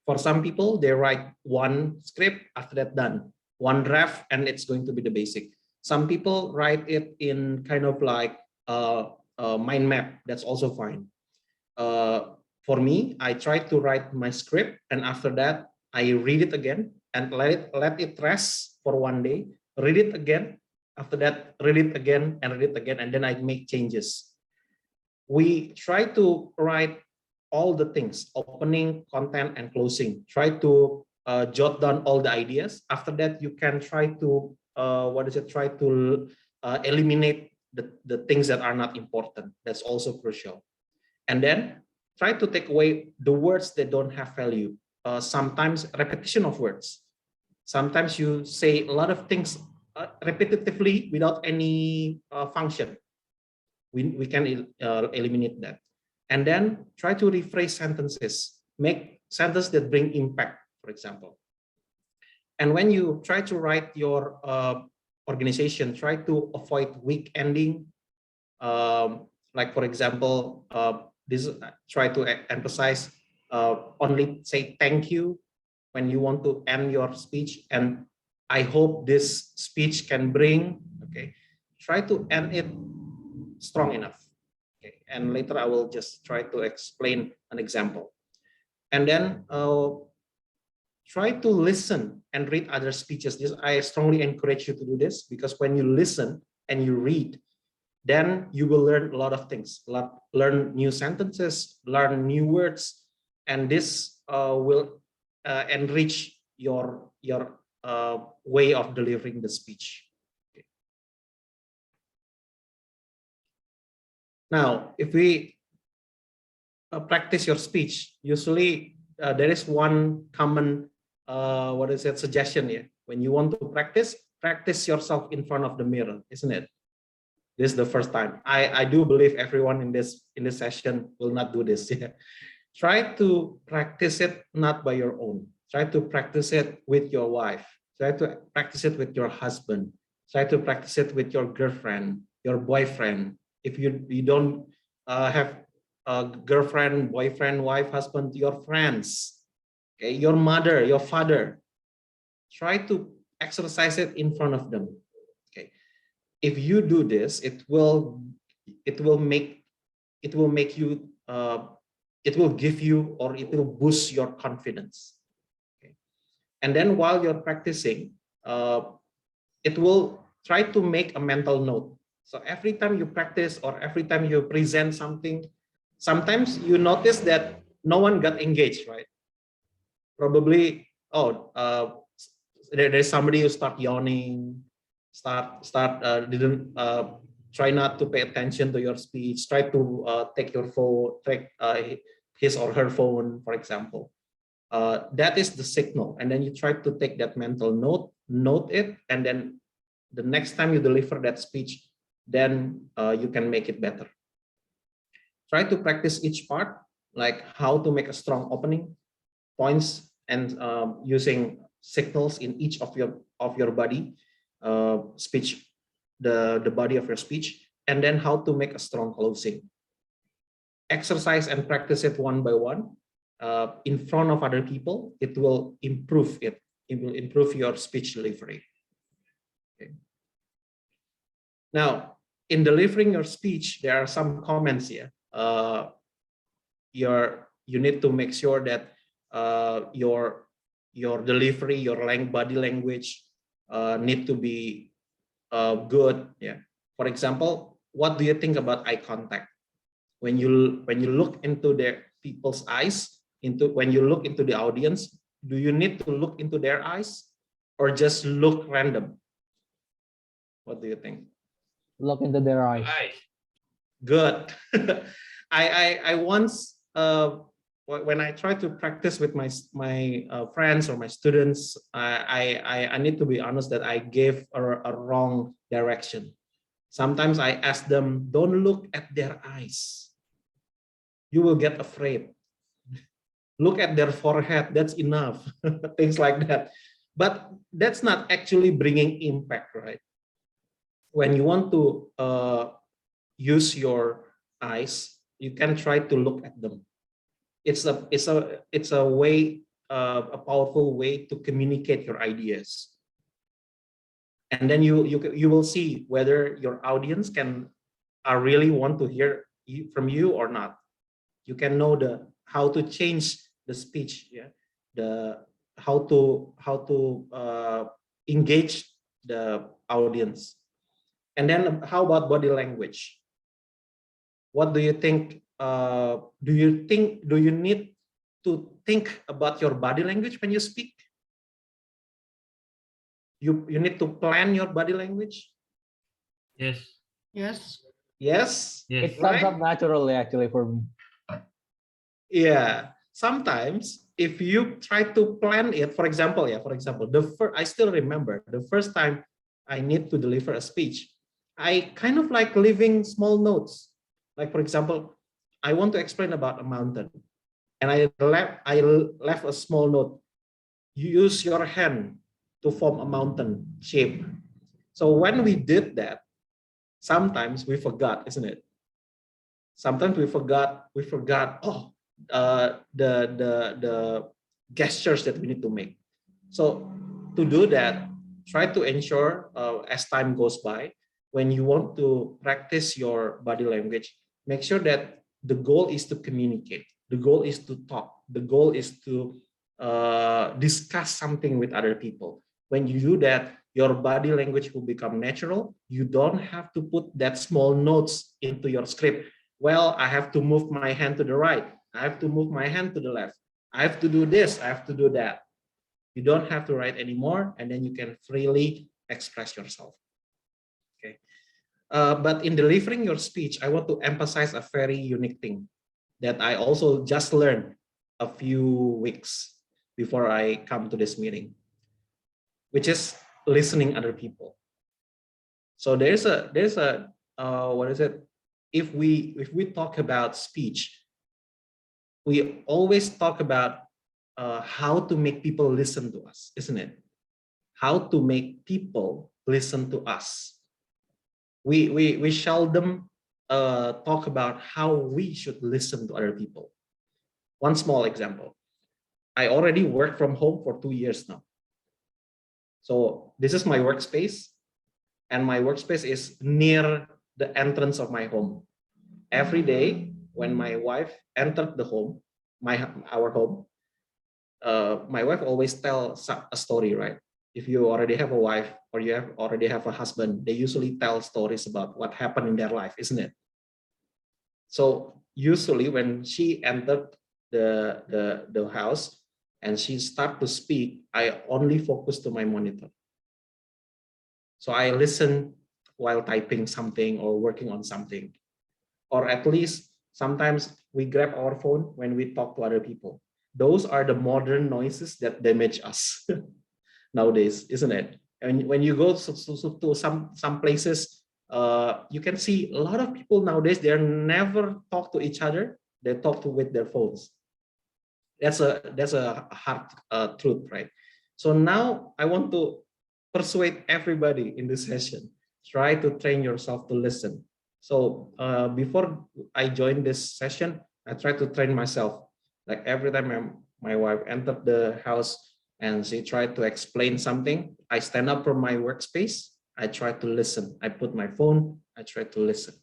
S11: For some people, they write one script, after that done, one draft, and it's going to be the basic. Some people write it in kind of like mind map. That's also fine. For me, I try to write my script, and after that, I read it again and let it rest for 1 day. Read it again. After that, read it again and read it again, and then I make changes. We try to write all the things, opening, content, and closing. Try to jot down all the ideas. After that, you can try to try to eliminate the things that are not important. That's also crucial. And then try to take away the words that don't have value. Sometimes repetition of words. Sometimes you say a lot of things repetitively without any function. We can eliminate that. And then try to rephrase sentences. Make sentences that bring impact, for example. And when you try to write your organization, try to avoid weak ending. Like, for example, try to emphasize only say thank you when you want to end your speech, and I hope this speech can bring. Okay, try to end it strong enough. Okay, and later I will just try to explain an example. And then try to listen and read other speeches. I strongly encourage you to do this, because when you listen and you read, then you will learn a lot of things, learn new sentences, learn new words, and this will enrich your way of delivering the speech. Okay. Now, if we practice your speech, usually there is one common suggestion here. When you want to practice yourself in front of the mirror, isn't it? This is the first time. I do believe everyone in this session will not do this. Yeah. Try to practice it not by your own. Try to practice it with your wife. Try to practice it with your husband. Try to practice it with your girlfriend, your boyfriend. If you don't have a girlfriend, boyfriend, wife, husband, your friends, okay, your mother, your father. Try to exercise it in front of them. If you do this, it will give you, or it will boost your confidence. Okay. And then while you're practicing, it will try to make a mental note. So every time you practice or every time you present something, sometimes you notice that no one got engaged, right? Probably, there's somebody who start yawning, try not to pay attention to your speech, try to take your phone, take his or her phone, for example. That is the signal. And then you try to take that mental note it, and then the next time you deliver that speech, then you can make it better. Try to practice each part, like how to make a strong opening, points, and using signals in each of your body. Speech, the body of your speech, and then how to make a strong closing. Exercise and practice it one by one in front of other people. It will improve it. It will improve your speech delivery. Okay. Now, in delivering your speech, there are some comments here. You need to make sure that your delivery, your body language need to be good. Yeah. For example, what do you think about eye contact? When you look into their people's eyes, when you look into the audience, do you need to look into their eyes or just look random? What do you think?
S9: Look into their eyes.
S11: Good. I once when I try to practice with my friends or my students, I need to be honest that I gave a wrong direction. Sometimes I ask them, don't look at their eyes. You will get afraid. Look at their forehead, that's enough. Things like that. But that's not actually bringing impact, right? When you want to use your eyes, you can try to look at them. It's a way, a powerful way to communicate your ideas. And then you will see whether your audience really want to hear from you or not. You can know how to change the speech, how to engage the audience. And then how about body language? What do you think? Do you need to think about your body language when you speak? You need to plan your body language?
S8: Yes.
S2: Yes.
S11: Yes.
S8: Yes.
S9: It comes up naturally, actually, for me.
S11: Yeah. Sometimes if you try to plan it, for example, I still remember the first time I need to deliver a speech, I kind of like leaving small notes. Like, for example, I want to explain about a mountain, and I left a small note. You use your hand to form a mountain shape. So when we did that, sometimes we forgot, isn't it? Sometimes we forgot. Oh, the gestures that we need to make. So to do that, try to ensure as time goes by, when you want to practice your body language, make sure that the goal is to communicate. The goal is to talk. The goal is to discuss something with other people. When you do that, your body language will become natural. You don't have to put that small notes into your script. Well, I have to move my hand to the right. I have to move my hand to the left. I have to do this. I have to do that. You don't have to write anymore, and then you can freely express yourself. Okay. But in delivering your speech, I want to emphasize a very unique thing that I also just learned a few weeks before I come to this meeting, which is listening other people. So there's a what is it? If we talk about speech, we always talk about how to make people listen to us, isn't it? How to make people listen to us. We seldom talk about how we should listen to other people. One small example. I already work from home for 2 years now. So this is my workspace, and my workspace is near the entrance of my home. Every day when my wife entered the home, our home, my wife always tells a story, right? If you already have a wife or you already have a husband, they usually tell stories about what happened in their life, isn't it? So usually when she entered the house and she started to speak, I only focus to my monitor. So I listen while typing something or working on something. Or at least sometimes we grab our phone when we talk to other people. Those are the modern noises that damage us nowadays, isn't it? And when you go to some places, you can see a lot of people nowadays, they never talk to each other. They talk with their phones. That's a hard truth, right? So now I want to persuade everybody in this session. Try to train yourself to listen. So before I joined this session, I try to train myself. Like every time my wife entered the house and she tried to explain something, I stand up from my workspace. I try to listen. I put my phone. I try to listen.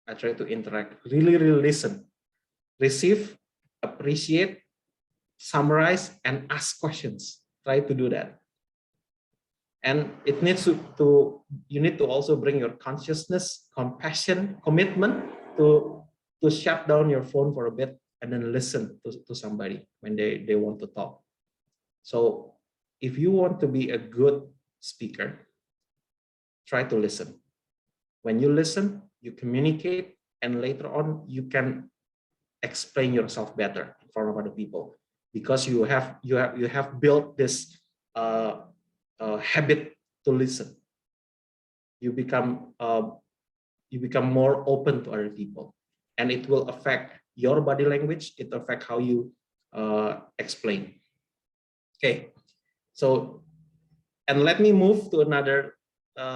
S11: I try to interact. Really, really listen. Receive, appreciate, summarize, and ask questions. Try to do that. And it needs you need to also bring your consciousness, compassion, commitment to shut down your phone for a bit and then listen to somebody when they want to talk. So if you want to be a good speaker, try to listen. When you listen, you communicate, and later on you can explain yourself better in front of other people, because you have built this habit to listen. You become more open to other people, and it will affect your body language. It affects how you explain. Okay, so, and let me move to another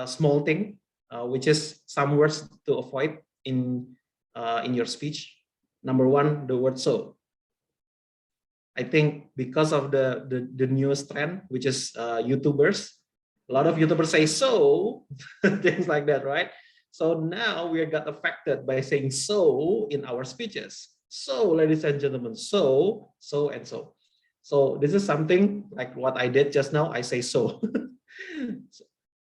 S11: small thing, which is some words to avoid in your speech. Number one, the word so. I think because of the newest trend, which is YouTubers, a lot of YouTubers say so, things like that, right? So now we got affected by saying so in our speeches. So, ladies and gentlemen, so, and so. So this is something like what I did just now. I say so.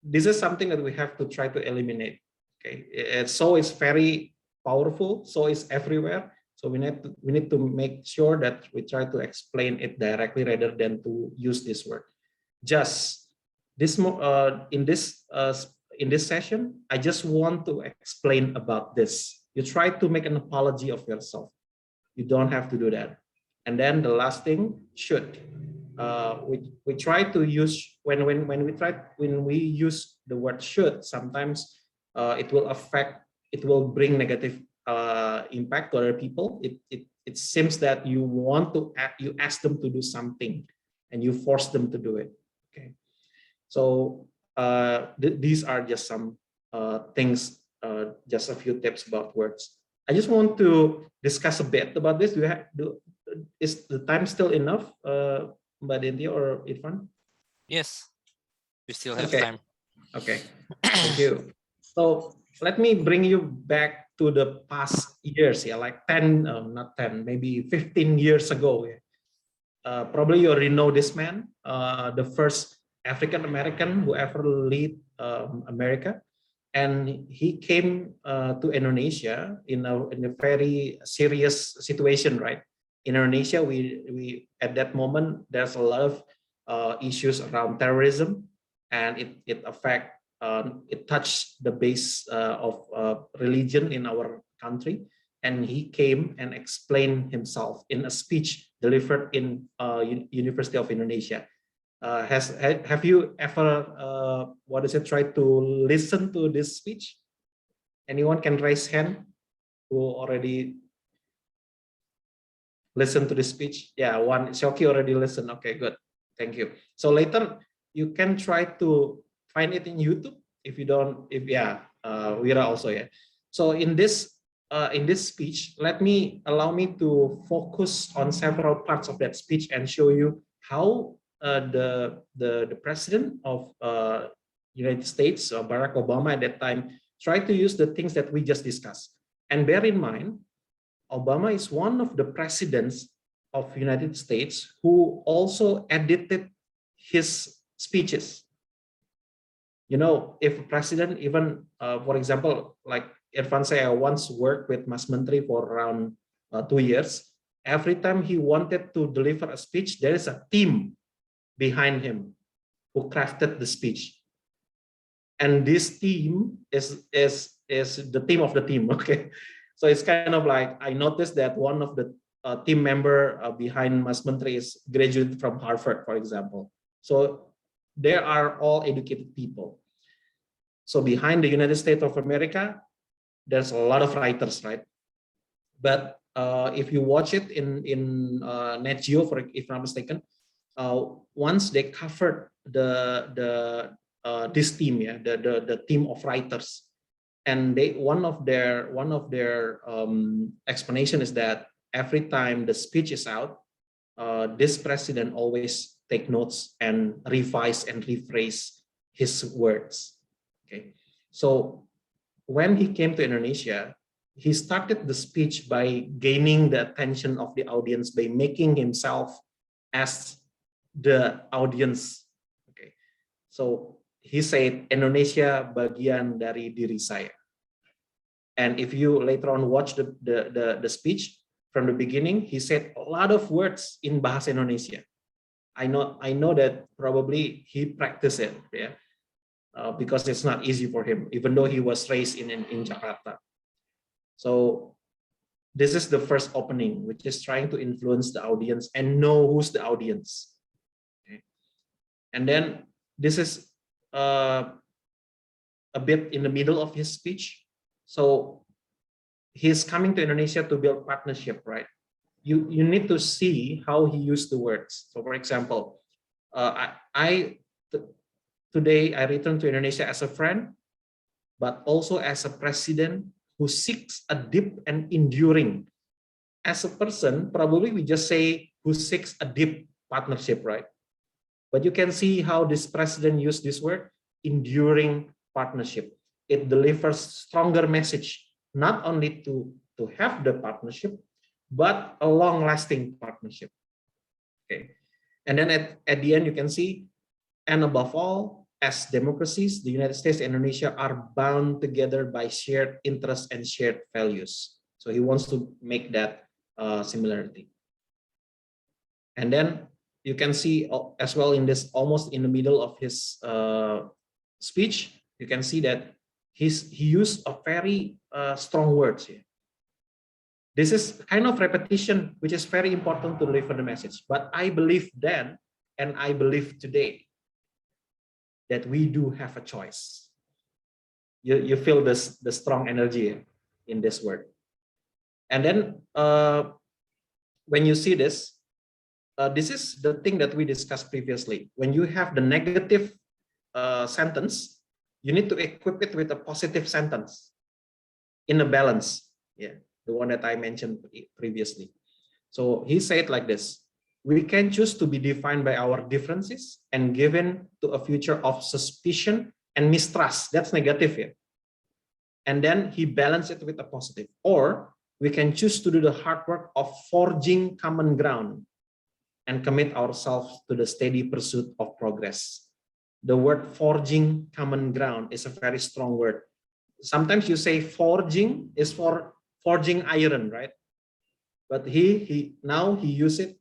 S11: This is something that we have to try to eliminate. Okay, so is very powerful. So is everywhere. So we need to make sure that we try to explain it directly rather than to use this word. Just this in this session, I just want to explain about this. You try to make an apology of yourself. You don't have to do that. And then the last thing, should. We try to use when we use the word should. Sometimes it will bring negative impact to other people. It seems that you ask them to do something, and you force them to do it. Okay, so these are just some things, just a few tips about words. I just want to discuss a bit about this. Is the time still enough, Mbak Denti or Irfan?
S3: Yes, we still have
S11: Okay.
S3: time.
S11: Okay, thank you. So let me bring you back to the past years, like 10, not 10, maybe 15 years ago. Probably you already know this man, the first African American who ever lead America, and he came to Indonesia in a very serious situation, right? In Indonesia, we at that moment there's a lot of issues around terrorism, and it touched the base of religion in our country. And he came and explained himself in a speech delivered in University of Indonesia. Have you ever tried to listen to this speech? Anyone can raise hand who already listened to this speech? Yeah, one. Shoki already listened. Okay, good. Thank you. So later you can try to find it in YouTube. If you don't, Wira also, yeah. So in this speech, allow me to focus on several parts of that speech and show you how the president of United States, Barack Obama at that time, tried to use the things that we just discussed. And bear in mind, Obama is one of the presidents of United States who also edited his speeches. You know, if a president even, for example, like Irfan say, I once worked with Mas Menteri for around 2 years. Every time he wanted to deliver a speech, there is a team behind him who crafted the speech. And this team is the team of the team, okay? So it's kind of like, I noticed that one of the team member behind Mas Menteri is graduated from Harvard, for example. So they are all educated people. So behind the United States of America, there's a lot of writers, right? But if you watch it in Net Geo, if I'm not mistaken, once they covered this team, the team of writers, and one of their explanation is that every time the speech is out, this president always take notes and revise and rephrase his words. Okay, so when he came to Indonesia, he started the speech by gaining the attention of the audience by making himself as the audience. Okay, so
S13: he said Indonesia bagian dari diri saya. And if you later on watch the speech from the beginning, he said a lot of words in bahasa Indonesia. I know that probably he practiced it, yeah, because it's not easy for him, even though he was raised in Jakarta. So this is the first opening, which is trying to influence the audience and know who's the audience. Okay. And then this is a bit in the middle of his speech. So he's coming to Indonesia to build partnership, right? You need to see how he used the words. So for example, today I returned to Indonesia as a friend, but also as a president who seeks a deep and enduring. As a person, probably we just say who seeks a deep partnership, right? But you can see how this president used this word, enduring partnership. It delivers stronger message, not only to have the partnership, but a long-lasting partnership. Okay, and then at the end you can see, and above all, as democracies, the United States and Indonesia are bound together by shared interests and shared values. So he wants to make that similarity. And then you can see as well in this, almost in the middle of his speech, you can see that he used a very strong words here. This is kind of repetition, which is very important to deliver the message. But I believe then, and I believe today, that we do have a choice. You feel the strong energy in this word. And then when you see this, this is the thing that we discussed previously. When you have the negative sentence, you need to equip it with a positive sentence in a balance. Yeah, the one that I mentioned previously. So he said like this: we can choose to be defined by our differences and given to a future of suspicion and mistrust. That's negative here. And then he balanced it with a positive. Or we can choose to do the hard work of forging common ground and commit ourselves to the steady pursuit of progress. The word forging common ground is a very strong word. Sometimes you say forging is for forging iron, right? But now he used it,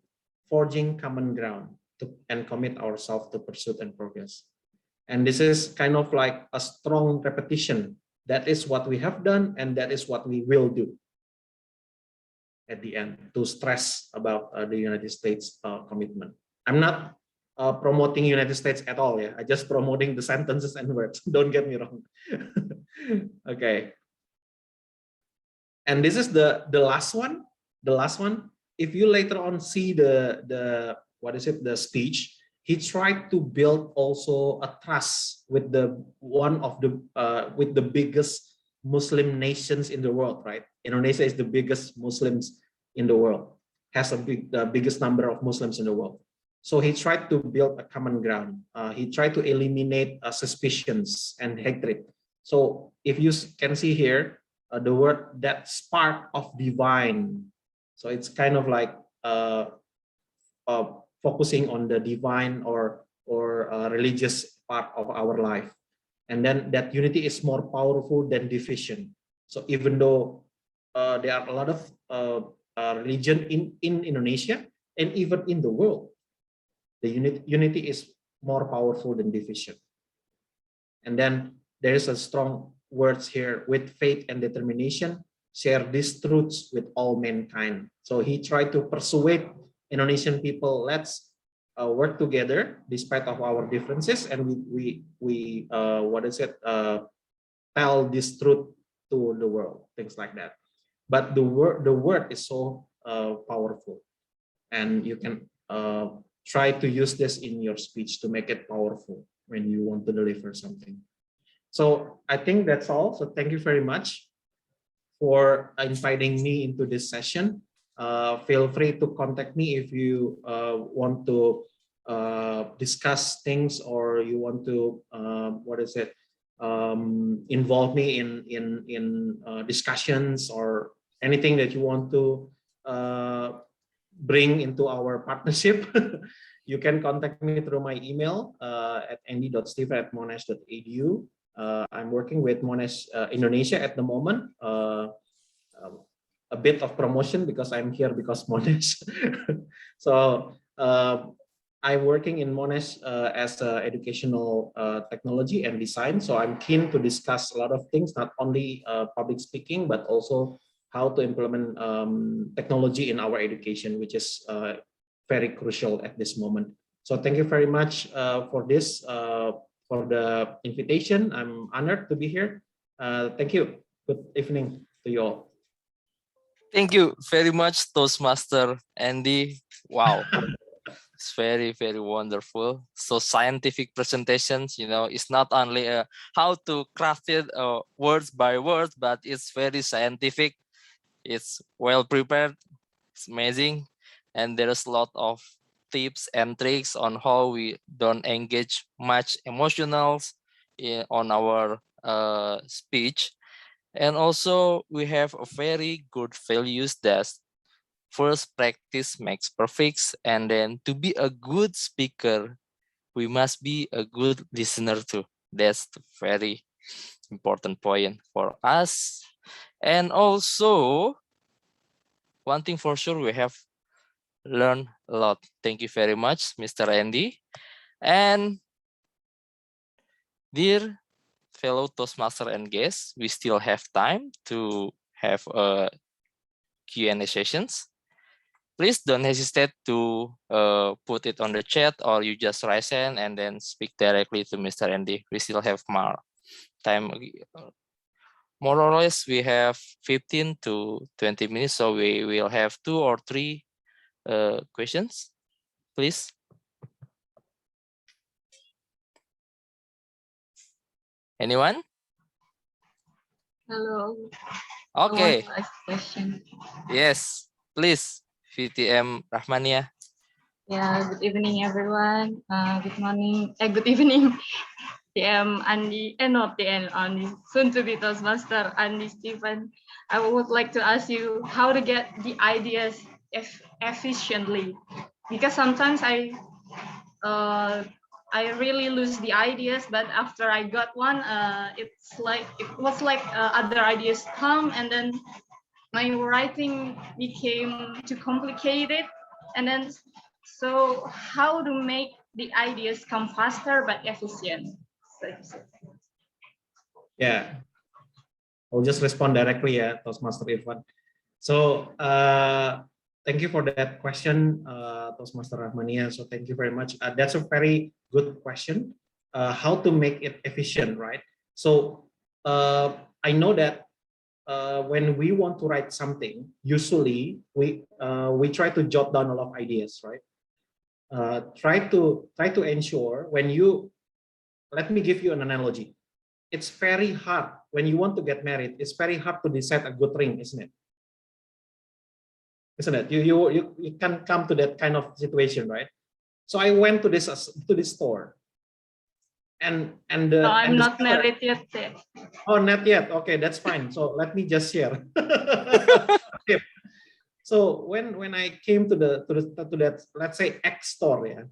S13: forging common ground and commit ourselves to pursuit and progress. And this is kind of like a strong repetition. That is what we have done, and that is what we will do at the end, to stress about the United States commitment. I'm not promoting United States at all. Yeah, I just promoting the sentences and words. Don't get me wrong. Okay. And this is the last one. The last one. If you later on see the speech, he tried to build also a trust with with the biggest Muslim nations in the world, right? Indonesia is the biggest Muslims in the world, has the biggest number of Muslims in the world. So he tried to build a common ground. He tried to eliminate suspicions and hatred. So if you can see here, the word that spark of divine. So it's kind of like focusing on the divine or religious part of our life. And then that unity is more powerful than division. So even though there are a lot of religion in Indonesia and even in the world, the unity is more powerful than division. And then there is a strong words here: with faith and determination, share these truths with all mankind. So he tried to persuade Indonesian people, let's work together despite of our differences, and we tell this truth to the world, things like that. But the word is so powerful, and you can try to use this in your speech to make it powerful when you want to deliver something. So I think that's all. So thank you very much for inviting me into this session. Feel free to contact me if you want to discuss things, or you want to involve me in discussions, or anything that you want to bring into our partnership. You can contact me through my email at andy.stephen@monash.edu. I'm working with Monash Indonesia at the moment. A bit of promotion because I'm here because Monash. So I'm working in Monash as educational technology and design. So I'm keen to discuss a lot of things, not only public speaking, but also how to implement technology in our education, which is very crucial at this moment. So thank you very much for this, for the invitation. I'm honored to be here. Thank you. Good evening to you all.
S3: Thank you very much, Toastmaster Andy. Wow. It's very, very wonderful. So scientific presentations, you know, it's not only how to craft it words by words, but it's very scientific. It's well prepared. It's amazing. And there's a lot of tips and tricks on how we don't engage much emotionals on our speech. And also we have a very good values that first, practice makes perfect, and then to be a good speaker, we must be a good listener too. That's the very important point for us. And also, one thing for sure, we have learned a lot. Thank you very much, Mr. Andy. And dear fellow Toastmaster and guests, we still have time to have a Q&A sessions. Please don't hesitate to put it on the chat, or you just raise hand and then speak directly to Mr. Andy. We still have more time. More or less, we have 15 to 20 minutes, so we will have 2 or 3 questions, please. Anyone?
S14: Hello.
S3: Okay.
S14: I want to ask a question.
S3: Yes, please, VTM Rahmania.
S14: Yeah, good evening, everyone. Good morning. Good evening, TM Andy, not TM Andy, soon to be Toastmaster Andy Stephen. I would like to ask you how to get the ideas efficiently, because sometimes I really lose the ideas, but after I got one, it was like other ideas come, and then my writing became too complicated, and then so how to make the ideas come faster but efficient?
S13: Yeah, I'll just respond directly, Toastmaster Irfan. So thank you for that question, Toastmaster Rahmania. So thank you very much. That's a very good question. How to make it efficient, right? So I know that when we want to write something, usually we try to jot down a lot of ideas, right? Try to ensure when you, let me give you an analogy. It's very hard when you want to get married. It's very hard to decide a good ring, isn't it? Isn't it? You can come to that kind of situation, right? So I went to this store, and
S14: I'm not married yet.
S13: Oh, not yet. Okay, that's fine. So let me just share. Okay. So when I came to that, let's say, X store, yeah.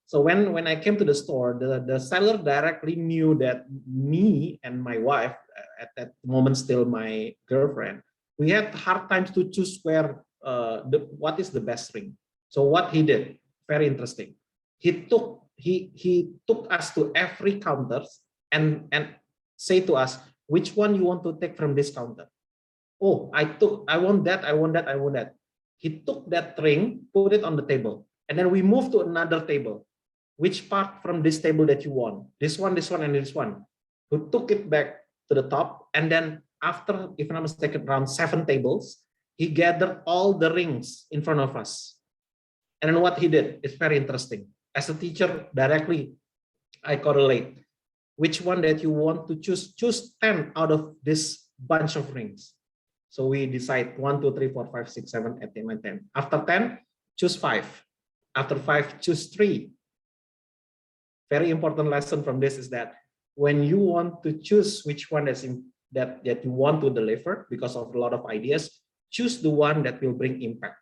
S13: So when I came to the store, the seller directly knew that me and my wife, at that moment still my girlfriend, we had hard times to choose where what is the best ring. So what he did, very interesting. He took us to every counters and say to us, which one you want to take from this counter? Oh, I want that, I want that, I want that. He took that ring, put it on the table, and then we moved to another table. Which part from this table that you want? This one, and this one. We took it back to the top, and then after, if I'm not mistaken, around 7 tables, he gathered all the rings in front of us. And then what he did is very interesting. As a teacher, directly, I correlate. Which one that you want to choose? Choose 10 out of this bunch of rings. So we decide 1, 2, 3, 4, 5, 6, 7, 8, 9, 10. After 10, choose 5. After 5, choose 3. Very important lesson from this is that when you want to choose which one that you want to deliver, because of a lot of ideas, choose the one that will bring impact.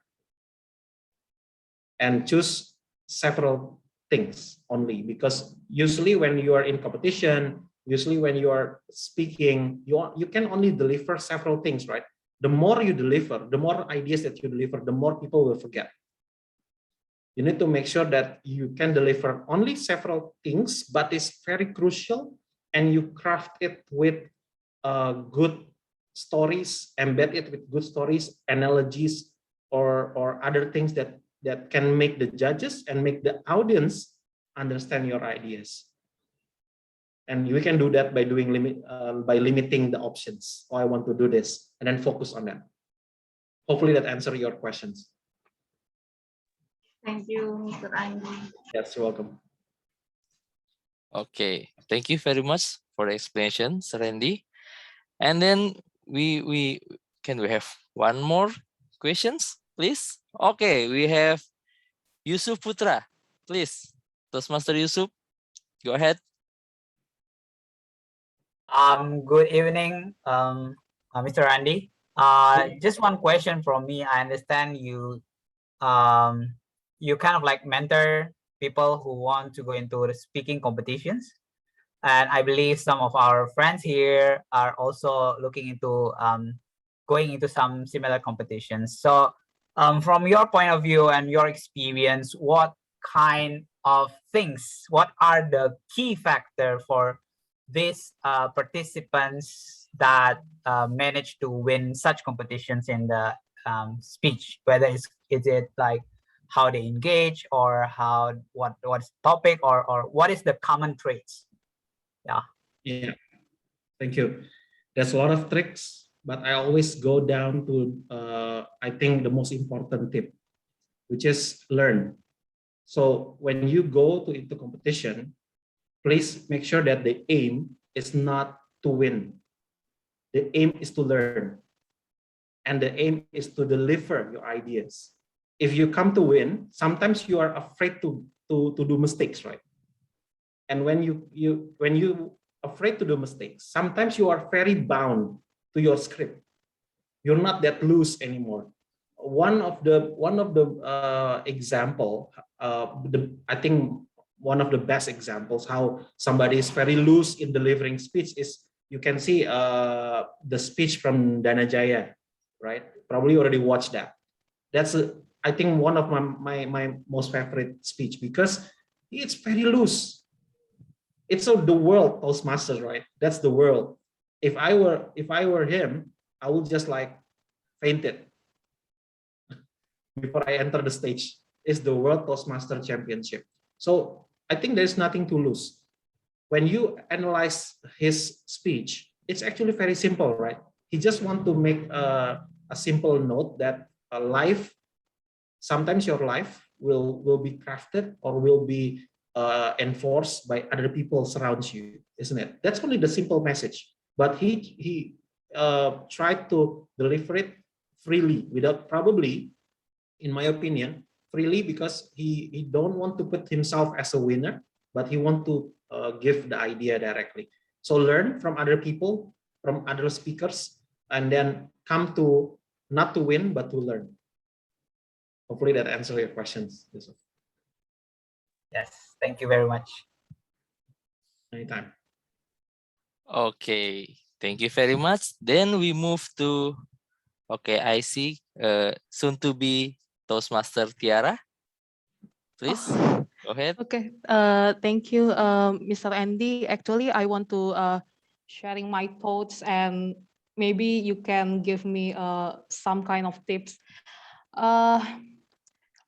S13: And choose several things only, because usually when you are in competition, usually when you are speaking, you can only deliver several things, right? The more you deliver, the more ideas that you deliver, the more people will forget. You need to make sure that you can deliver only several things, but it's very crucial, and you craft it with good stories, embed it with good stories, analogies, or other things that can make the judges and make the audience understand your ideas. And we can do that by doing by limiting the options. Oh, I want to do this, and then focus on that. Hopefully that answers your questions.
S14: Thank you, Mr. Andy.
S13: Yes, you're welcome.
S3: Okay, thank you very much for the explanation, Sir Andy. And then we have one more questions, please? Okay, we have Yusuf Putra, please. Toastmaster Yusuf, go ahead.
S6: Good evening, Mr. Andy. Just one question from me. I understand you you kind of like mentor people who want to go into the speaking competitions, and I believe some of our friends here are also looking into going into some similar competitions. So from your point of view and your experience, what kind of things, what are the key factor for these participants that manage to win such competitions in the speech, whether is it like how they engage, or what's the topic, or what is the common traits?
S13: Yeah, thank you. There's a lot of tricks, but I always go down to I think the most important tip, which is learn. So when you go into competition, please make sure that the aim is not to win. The aim is to learn, and the aim is to deliver your ideas. If you come to win, sometimes you are afraid to do mistakes, right? And when you afraid to do mistakes, sometimes you are very bound to your script. You're not that loose anymore. One of the example, I think one of the best examples how somebody is very loose in delivering speech is, you can see the speech from Danajaya, right? Probably already watched that. That's I think one of my most favorite speech, because it's very loose. It's the world Toastmasters, right? That's the world. If I were him, I would just like faint it before I enter the stage. It's the World Toastmaster Championship. So I think there's nothing to lose. When you analyze his speech, it's actually very simple, right? He just want to make a simple note that life, sometimes your life will be crafted or will be enforced by other people surrounds you, isn't it? That's only the simple message. But he tried to deliver it freely, without, probably, in my opinion, freely, because he don't want to put himself as a winner, but he want to give the idea directly. So learn from other people, from other speakers, and then come to not to win, but to learn. Hopefully that answers your questions, Yusuf.
S6: Yes, thank you very much.
S13: Anytime.
S3: Okay, thank you very much. Then we move to, okay, I see soon to be Toastmaster Tiara. Please go ahead.
S15: Okay, thank you, Mr. Andy. Actually, I want to sharing my thoughts, and maybe you can give me some kind of tips.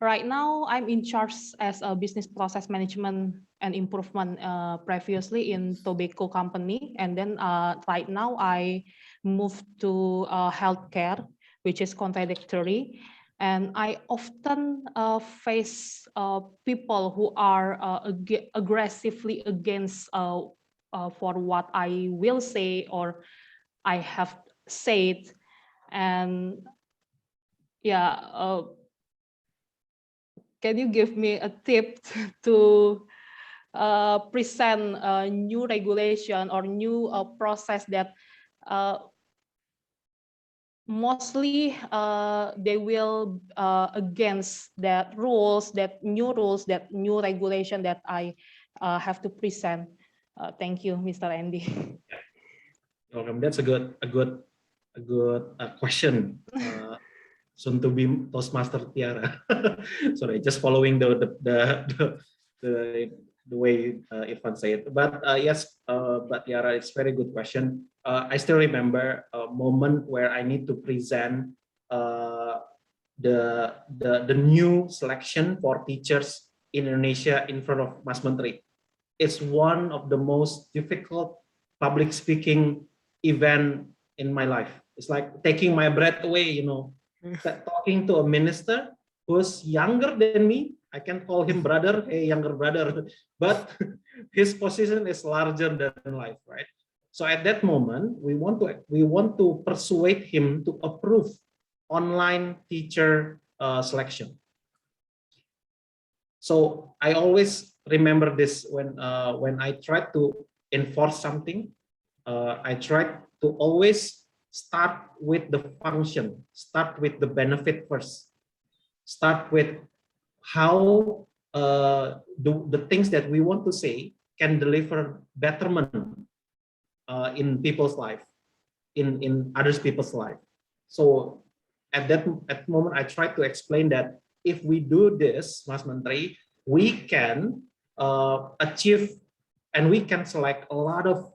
S15: Right now, I'm in charge as a business process management and improvement previously in tobacco company, and then right now I moved to healthcare, which is contradictory. And I often face people who are aggressively against for what I will say or I have said. And yeah, can you give me a tip to present a new regulation or new process that mostly they will against that rules, that new regulation that I have to present. Thank you, Mr. Andy.
S11: Welcome. That's a good question. Soon to be Toastmaster Tiara. Sorry, just following the way Irfan said it. But yes, but Tiara, it's very good question. I still remember a moment where I need to present the new selection for teachers in Indonesia in front of Mas Menteri. It's one of the most difficult public speaking event in my life. It's like taking my breath away, you know. Talking to a minister who's younger than me. I can call him brother, hey younger brother, but his position is larger than life, right? So at that moment, we want to persuade him to approve online teacher selection. So I always remember this when I try to enforce something. I try to always start with the function, start with the benefit first, start with how the things that we want to say can deliver betterment in people's life, in others people's life. So at that moment, I try to explain that if we do this, Mas Menteri, we can achieve and we can select a lot of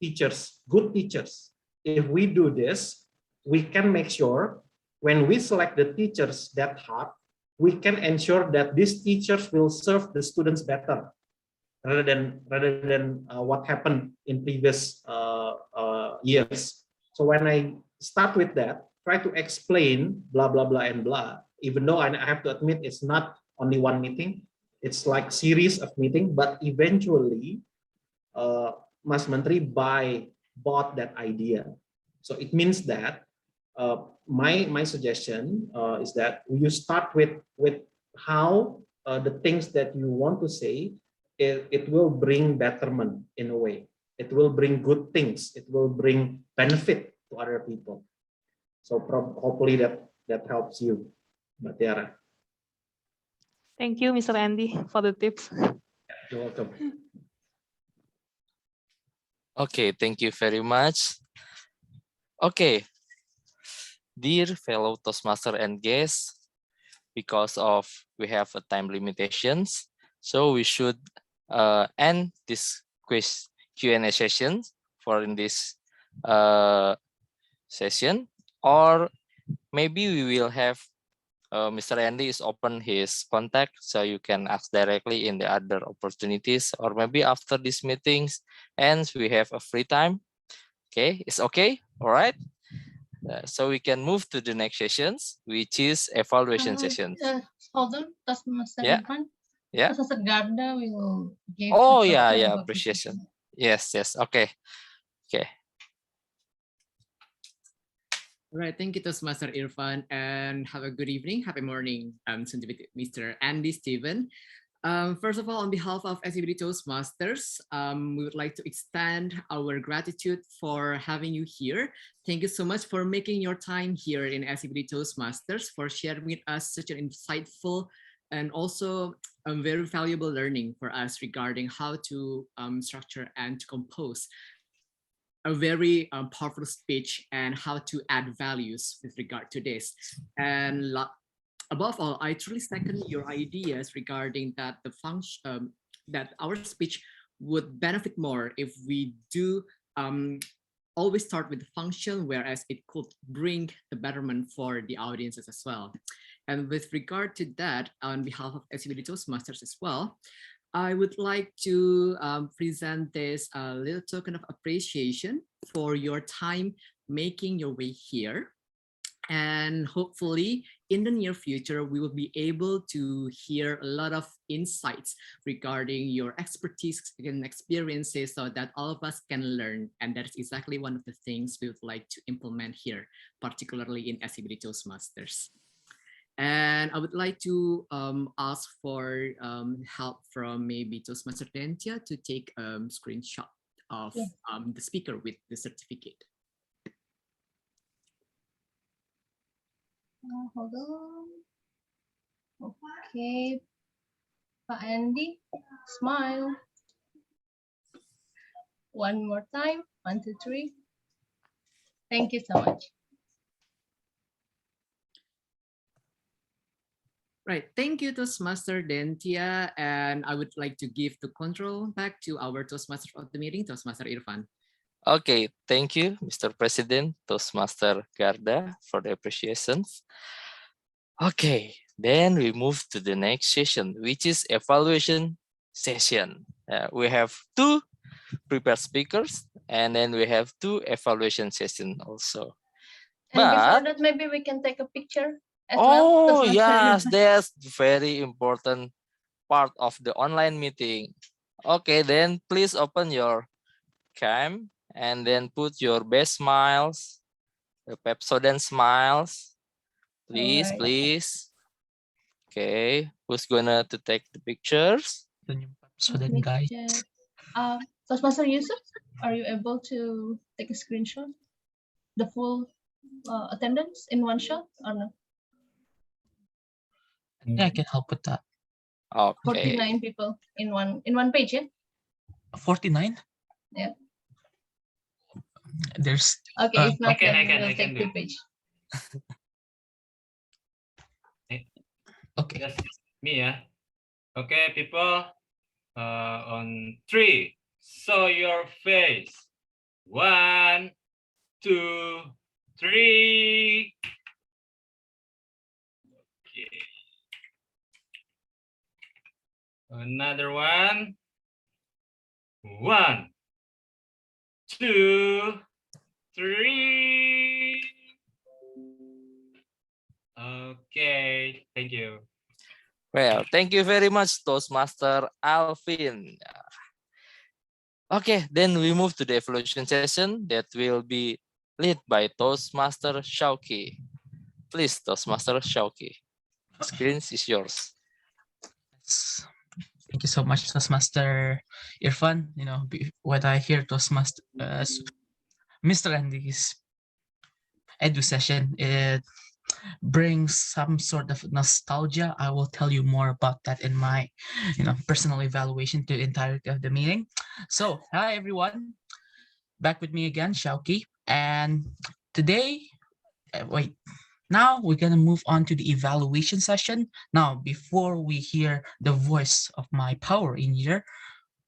S11: teachers, good teachers. If we do this, we can make sure when we select the teachers that hard, we can ensure that these teachers will serve the students better rather than what happened in previous years. So when I start with that, try to explain blah blah blah and blah. Even though I have to admit it's not only one meeting, it's like series of meeting. But eventually, Mas Menteri bought that idea. So it means that my suggestion is that you start with how the things that you want to say, it will bring betterment in a way. It will bring good things. It will bring benefit to other people. So hopefully that helps you, Mbak Tiara.
S15: Thank you, Mr. Andy, for the tips.
S11: You're welcome.
S3: Okay, thank you very much. Okay, dear fellow Toastmaster and guests, because of we have a time limitations, so we should end this quiz Q&A session for in this session, or maybe we will have Mr. Andy is open his contact so you can ask directly in the other opportunities, or maybe after these meetings and we have a free time. Okay, it's okay. All right. So we can move to the next sessions, which is evaluation sessions.
S2: Hold on, Toastmaster
S3: Yeah.
S2: Irfan.
S3: Yeah.
S2: Siregar will give.
S3: Oh yeah, appreciation. Yes. Okay.
S16: All right, thank you, Toastmaster Irfan, and have a good evening, happy morning. Soon to be Mr. Andy Steven. First of all, on behalf of SCBD Toastmasters, we would like to extend our gratitude for having you here. Thank you so much for making your time here in SCBD Toastmasters, for sharing with us such an insightful and also very valuable learning for us regarding how to structure and to compose a very powerful speech and how to add values with regard to this. And above all, I truly second your ideas regarding that the function that our speech would benefit more if we do always start with the function, whereas it could bring the betterment for the audiences as well. And with regard to that, on behalf of SCBD Toastmasters as well, I would like to present this little token of appreciation for your time making your way here. And hopefully in the near future, we will be able to hear a lot of insights regarding your expertise and experiences so that all of us can learn. And that is exactly one of the things we would like to implement here, particularly in SCBD Toastmasters. And I would like to ask for help from maybe Toastmaster Dentia to take a screenshot of the speaker with the certificate.
S2: Hold on. Okay, Pak Andy, smile. One more time. 1, 2, 3. Thank you so much.
S16: Right, thank you, Toastmaster Dentia, and I would like to give the control back to our Toastmaster of the meeting, Toastmaster Irfan.
S3: Okay, thank you, Mr. President, Toastmaster Garda, for the appreciations. Okay, then we move to the next session, which is evaluation session. We have 2 prepared speakers, and then we have 2 evaluation sessions also.
S2: And before
S3: But
S2: that, maybe we can take a picture as well.
S3: oh
S2: Toastmaster
S3: yes,
S2: Irfan.
S3: that's very important part of the online meeting. Okay, then please open your cam and then put your best smiles, the Pepsodent smiles. Please,
S2: Alright.
S3: please. Okay, who's gonna to take the pictures?
S1: So then,
S2: Let me
S1: guys,
S2: check. Toastmaster Yusuf, are you able to take a screenshot? The full attendance in one shot or no?
S1: yeah, I can help with that.
S3: Okay.
S2: 49 people in one page, yeah?
S1: 49?
S2: Yeah.
S1: There's
S2: Okay, if not,
S8: I
S2: then
S8: can
S2: we'll take
S8: do
S2: 2 page.
S1: Okay.
S8: Just me, yeah. Okay, people. On 3, show your face. 1, 2, 3. Okay. Another one. 1, 2, 3. Okay, thank you.
S3: Well, thank you very much, Toastmaster Alfin. Okay, then we move to the evaluation session that will be led by Toastmaster Shauki. Please, Toastmaster Shauki, screen is yours.
S1: Thank you so much, Toastmaster Irfan. You know, when I hear Toastmaster Mr. Andy's edu session, it brings some sort of nostalgia. I will tell you more about that in my, personal evaluation to the entirety of the meeting. So, hi everyone, back with me again, Shauki, and today, now we're gonna move on to the evaluation session. Now, before we hear the voice of my power engineer,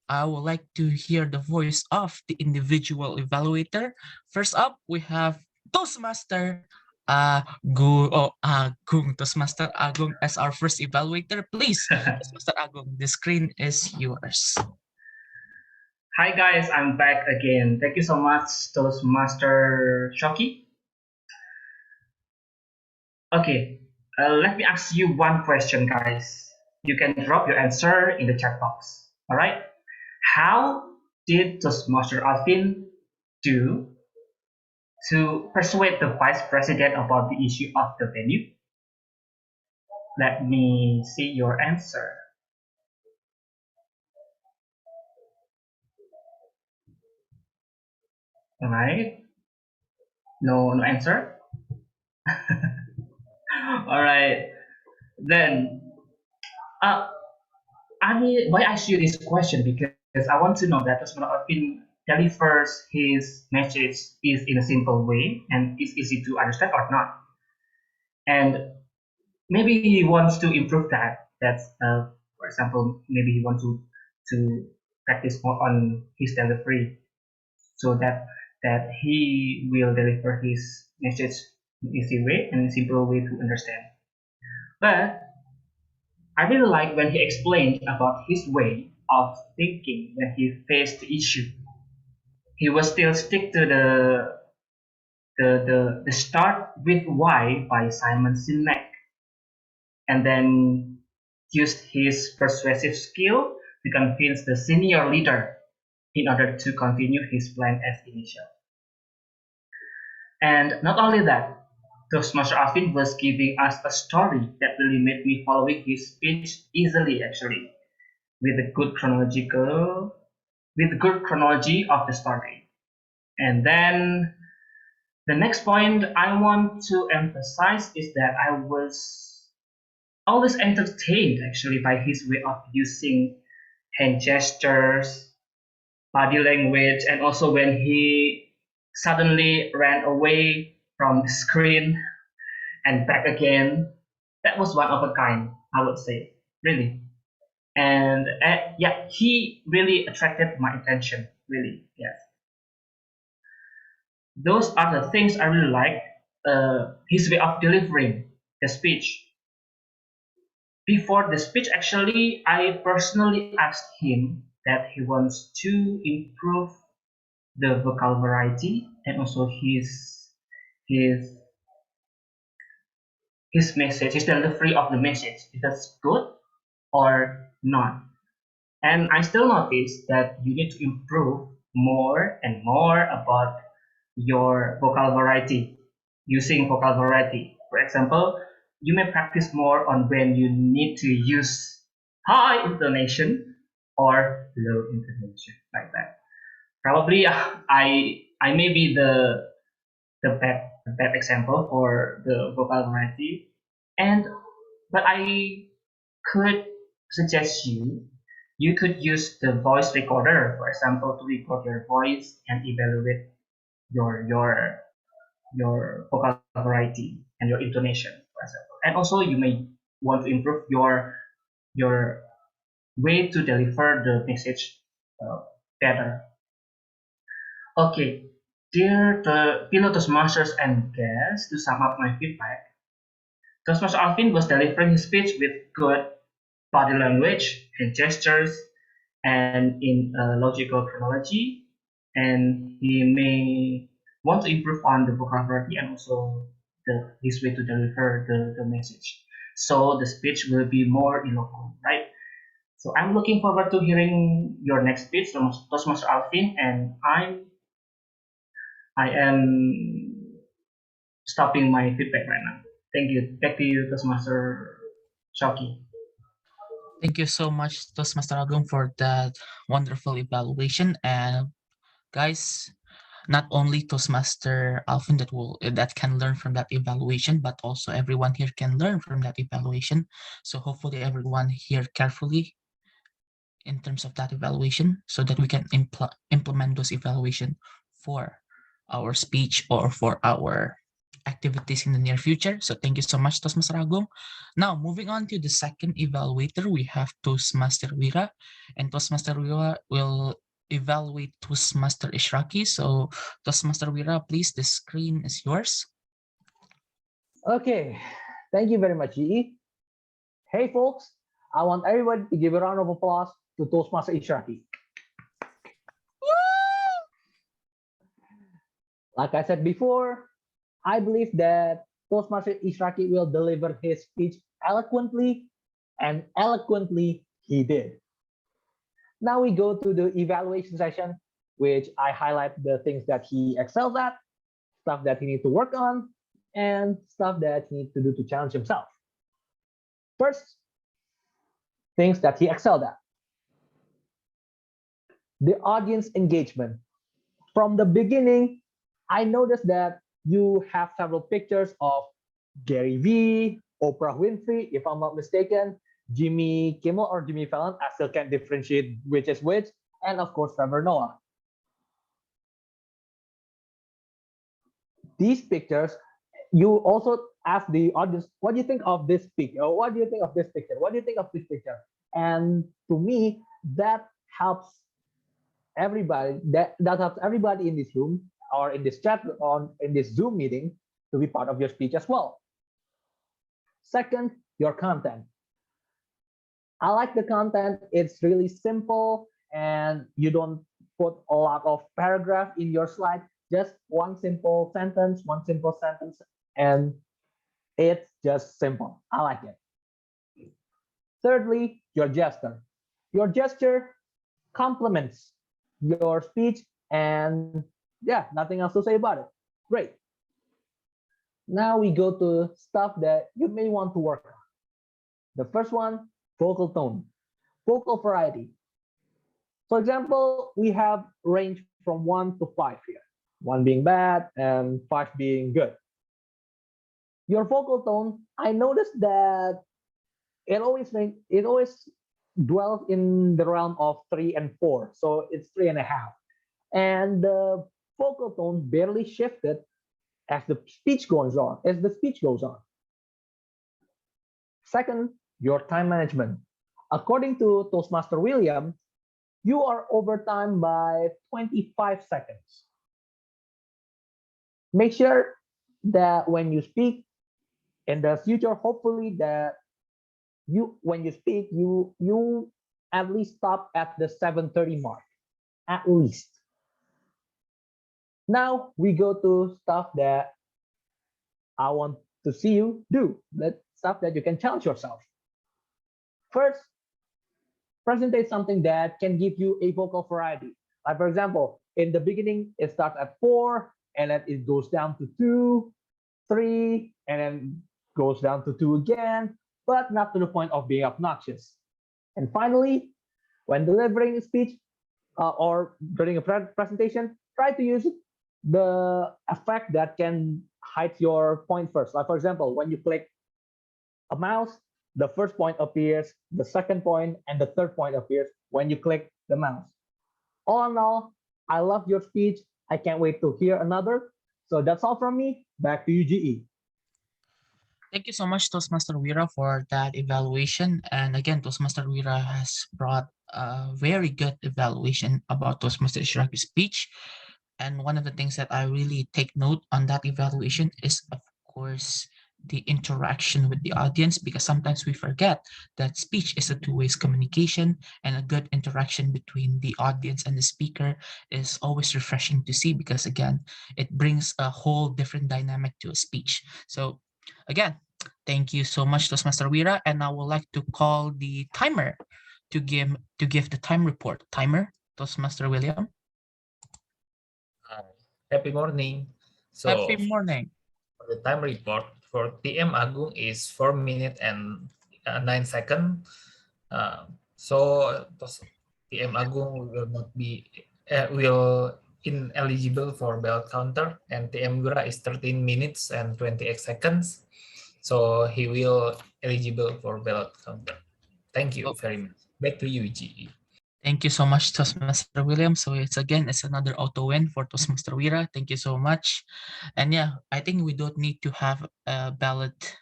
S1: I would like to hear the voice of the individual evaluator. First up, we have Toastmaster Toastmaster Agung as our first evaluator. Please, Toastmaster Agung, the screen is yours.
S7: Hi guys, I'm back again. Thank you so much, Toastmaster Shoki. Okay, let me ask you one question, guys. You can drop your answer in the chat box. All right. How did Toastmaster Alfin do to persuade the vice president about the issue of the venue? Let me see your answer. All right. No answer. All right. Then, why I ask you this question? Because I want to know that Toastmaster Alfin delivers his message is in a simple way and is easy to understand or not. And maybe he wants to improve that. That's for example, maybe he wants to practice more on his delivery, so that he will deliver his message in easy way and simple way to understand. But I really like when he explained about his way of thinking when he faced the issue. He will still stick to the start with why by Simon Sinek, and then used his persuasive skill to convince the senior leader in order to continue his plan as initial. And not only that, Toastmaster Alfin was giving us a story that really made me following his speech easily, actually, with a good chronology of the story. And then The next point I want to emphasize is that I was always entertained actually by his way of using hand gestures, body language, and also when he suddenly ran away from the screen and back again. That was one of a kind, I would say, really. And yeah, he really attracted my attention, really, yes. Those are the things I really like. His way of delivering the speech. Before the speech, actually, I personally asked him that he wants to improve the vocal variety and also his message, his delivery of the message. Is that good or not? And I still notice that you need to improve more and more about your vocal variety, using vocal variety. For example, you may practice more on when you need to use high intonation or low intonation, like that. Probably I may be the bad example for the vocal variety, but I could suggest you could use the voice recorder, for example, to record your voice and evaluate your vocal variety and your intonation, for example. And also you may want to improve your way to deliver the message better. Okay, dear fellow Toastmasters and guests, to sum up my feedback, Toastmaster Alfin was delivering his speech with good body language and gestures and in a logical chronology, and he may want to improve on the vocabulary and also his way to deliver the message. So the speech will be more eloquent, right? So I'm looking forward to hearing your next speech, Toastmaster Alfin, and I am stopping my feedback right now. Thank you. Back to you, Toastmaster Shoki.
S1: Thank you so much, Toastmaster Agong, for that wonderful evaluation. And guys, not only Toastmaster Alfin that can learn from that evaluation, but also everyone here can learn from that evaluation. So hopefully everyone here carefully in terms of that evaluation so that we can implement those evaluation for our speech or for our activities in the near future. So thank you so much, Toastmaster Agong. Now, moving on to the second evaluator, we have Toastmaster Wira, and Toastmaster Wira will evaluate Toastmaster Isyraqi. So Toastmaster Wira, please, the screen is yours.
S9: Okay, thank you very much, GE. Hey folks, I want everybody to give a round of applause to Toastmaster Isyraqi. Like I said before, I believe that Toastmaster Isyraqi will deliver his speech eloquently, and eloquently he did. Now we go to the evaluation session, which I highlight the things that he excels at, stuff that he needs to work on, and stuff that he needs to do to challenge himself. First, things that he excelled at. The audience engagement. From the beginning, I noticed that you have several pictures of Gary Vee, Oprah Winfrey, if I'm not mistaken, Jimmy Kimmel or Jimmy Fallon, I still can't differentiate which is which, and of course Trevor Noah. These pictures, you also ask the audience, what do you think of this picture? Or what do you think of this picture? What do you think of this picture? And to me, that helps everybody, that helps everybody in this room or in this chat, in this Zoom meeting, to be part of your speech as well. Second, your content. I like the content. It's really simple and you don't put a lot of paragraph in your slide, just one simple sentence, and it's just simple. I like it. Thirdly, your gesture. Your gesture complements your speech, and yeah, nothing else to say about it. Great. Now we go to stuff that you may want to work on. The first one, vocal tone, vocal variety. For example, we have range from 1 to 5 here. 1 being bad, and 5 being good. Your vocal tone, I noticed that it always dwells in the realm of 3 and 4, so it's 3.5. And the vocal tone barely shifted as the speech goes on. Second, your time management. According to Toastmaster William, you are over time by 25 seconds. Make sure that when you speak in the future, hopefully that when you speak, you at least stop at the 7:30 mark, at least. Now we go to stuff that I want to see you do, that stuff that you can challenge yourself. First, present something that can give you a vocal variety. Like for example, in the beginning, it starts at 4, and then it goes down to 2, 3, and then goes down to 2 again, but not to the point of being obnoxious. And finally, when delivering a speech or during a presentation, try to use the effect that can hide your point first. Like for example, when you click a mouse, the first point appears, the second point, and the third point appears when you click the mouse. All in all, I love your speech. I can't wait to hear another. So that's all from me. Back to you, GE.
S1: Thank you so much, Toastmaster Wira, for that evaluation. And again, Toastmaster Wira has brought a very good evaluation about Toastmaster Isyraqi speech. And one of the things that I really take note on that evaluation is, of course, the interaction with the audience, because sometimes we forget that speech is a two-way communication, and a good interaction between the audience and the speaker is always refreshing to see, because again, it brings a whole different dynamic to a speech. So again, thank you so much, Toastmaster Wira, and I would like to call the timer to give the time report. Timer, Toastmaster William.
S5: Happy morning. So
S1: Happy morning.
S5: For the time report for TM Agung is 4 minutes and 9 seconds. So TM Agung will not be ineligible for ballot counter, and TM Wira is 13 minutes and 28 seconds. So he will eligible for ballot counter. Thank you very much. Back to you, GE.
S1: Thank you so much, Toastmaster William. So it's another auto win for Toastmaster Wira. Thank you so much. And yeah, I think we don't need to have a ballot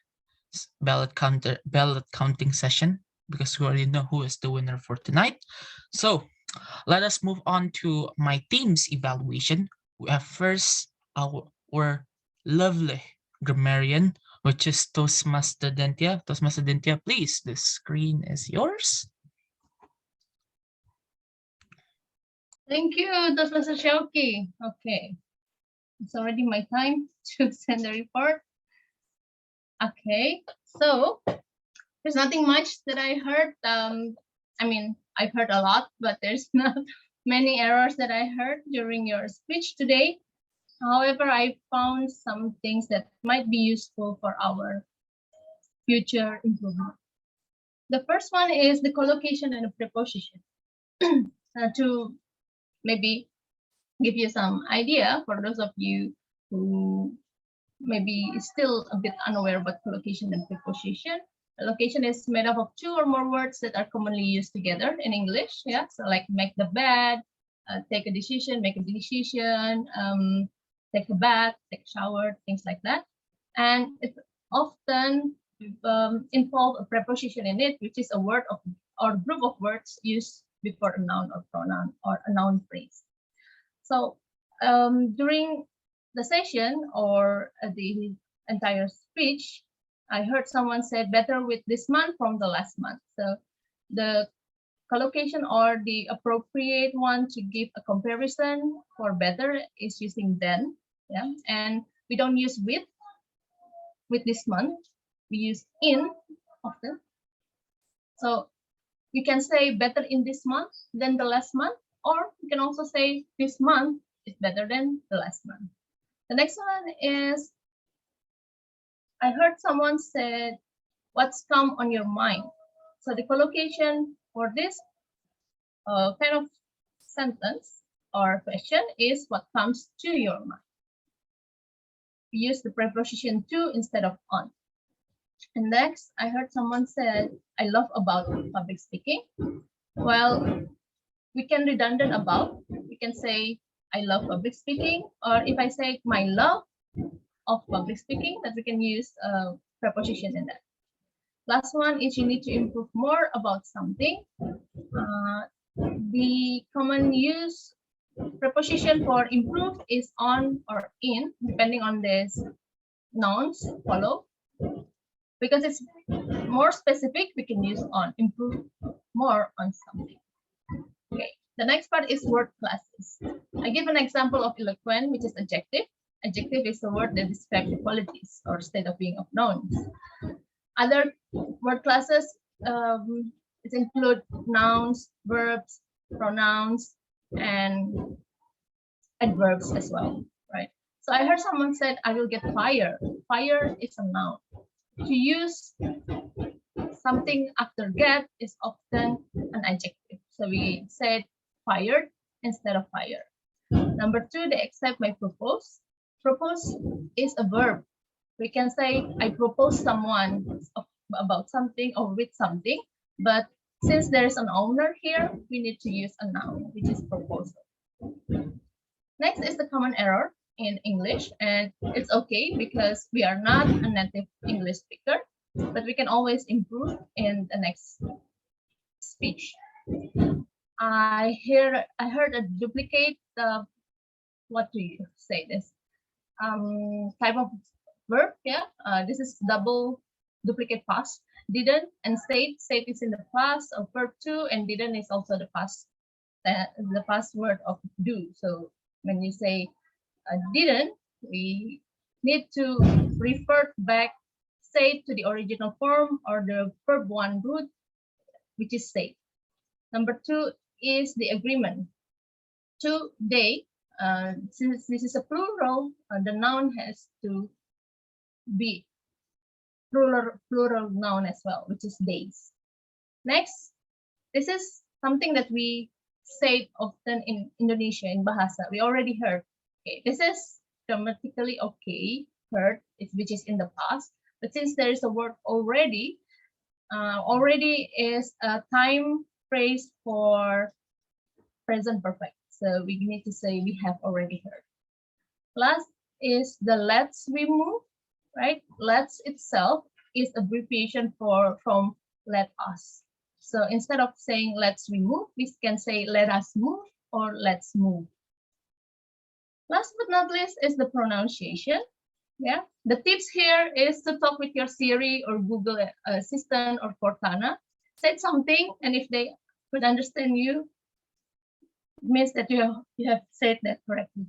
S1: counting session, because we already know who is the winner for tonight. So let us move on to my team's evaluation. We have first our lovely grammarian, which is Toastmaster Dentia. Toastmaster Dentia, please, the screen is yours.
S2: Thank you, Toastmaster Shauki. Okay, it's already my time to send the report. Okay, so there's nothing much that I heard. I mean, I've heard a lot, but there's not many errors that I heard during your speech today. However, I found some things that might be useful for our future improvement. The first one is the collocation and the preposition. To maybe give you some idea for those of you who maybe still a bit unaware about collocation and preposition. Collocation is made up of 2 or more words that are commonly used together in English. Yeah, so like make the bed, take a decision, make a decision, take a bath, take a shower, things like that. And it often involve a preposition in it, which is a word of or group of words used before a noun or pronoun or a noun phrase. So during the session or the entire speech, I heard someone say better with this month from the last month. So the collocation or the appropriate one to give a comparison for better is using then. Yeah, and we don't use with this month. We use in often. So we can say better in this month than the last month, or we can also say this month is better than the last month. The next one is, I heard someone said, what's come on your mind? So the collocation for this kind of sentence or question is what comes to your mind. We use the preposition to instead of on. And next, I heard someone said, I love about public speaking. Well, we can redundant about. We can say, I love public speaking. Or if I say my love of public speaking, that we can use a preposition in that. Last one is you need to improve more about something. The common use preposition for improve is on or in, depending on this nouns follow. Because it's more specific, we can use on, improve more on something. Okay, the next part is word classes. I give an example of eloquent, which is adjective. Adjective is a word that describes the qualities or state of being of nouns. Other word classes it include nouns, verbs, pronouns, and adverbs as well, right? So I heard someone said, I will get fired. Fire is a noun. To use something after get is often an adjective. So we said fired instead of fire. Number two, they accept my propose. Propose is a verb. We can say I propose someone about something or with something, but since there's an owner here, we need to use a noun, which is proposal. Next is the common error in English, and it's okay because we are not a native English speaker, but we can always improve in the next speech. I heard a duplicate. What do you say this? Type of verb. Yeah. This is double duplicate past. Didn't and stayed. Stayed is in the past of verb to, and didn't is also the past. The past word of do. So when you say didn't, we need to refer back, say to the original form or the verb one root, which is say. Number two is the agreement. To they, since this is a plural, the noun has to be plural noun as well, which is days. Next, this is something that we say often in Indonesia in Bahasa. We already heard. Okay, this is grammatically okay, heard, which is in the past. But since there is a word already, already is a time phrase for present perfect. So we need to say we have already heard. Last is the let's we move, right? Let's itself is abbreviation from let us. So instead of saying let's remove, we can say let us move or let's move. Last but not least is the pronunciation. Yeah, the tips here is to talk with your Siri or Google Assistant or Cortana. Say something, and if they could understand you, it means that you have said that correctly.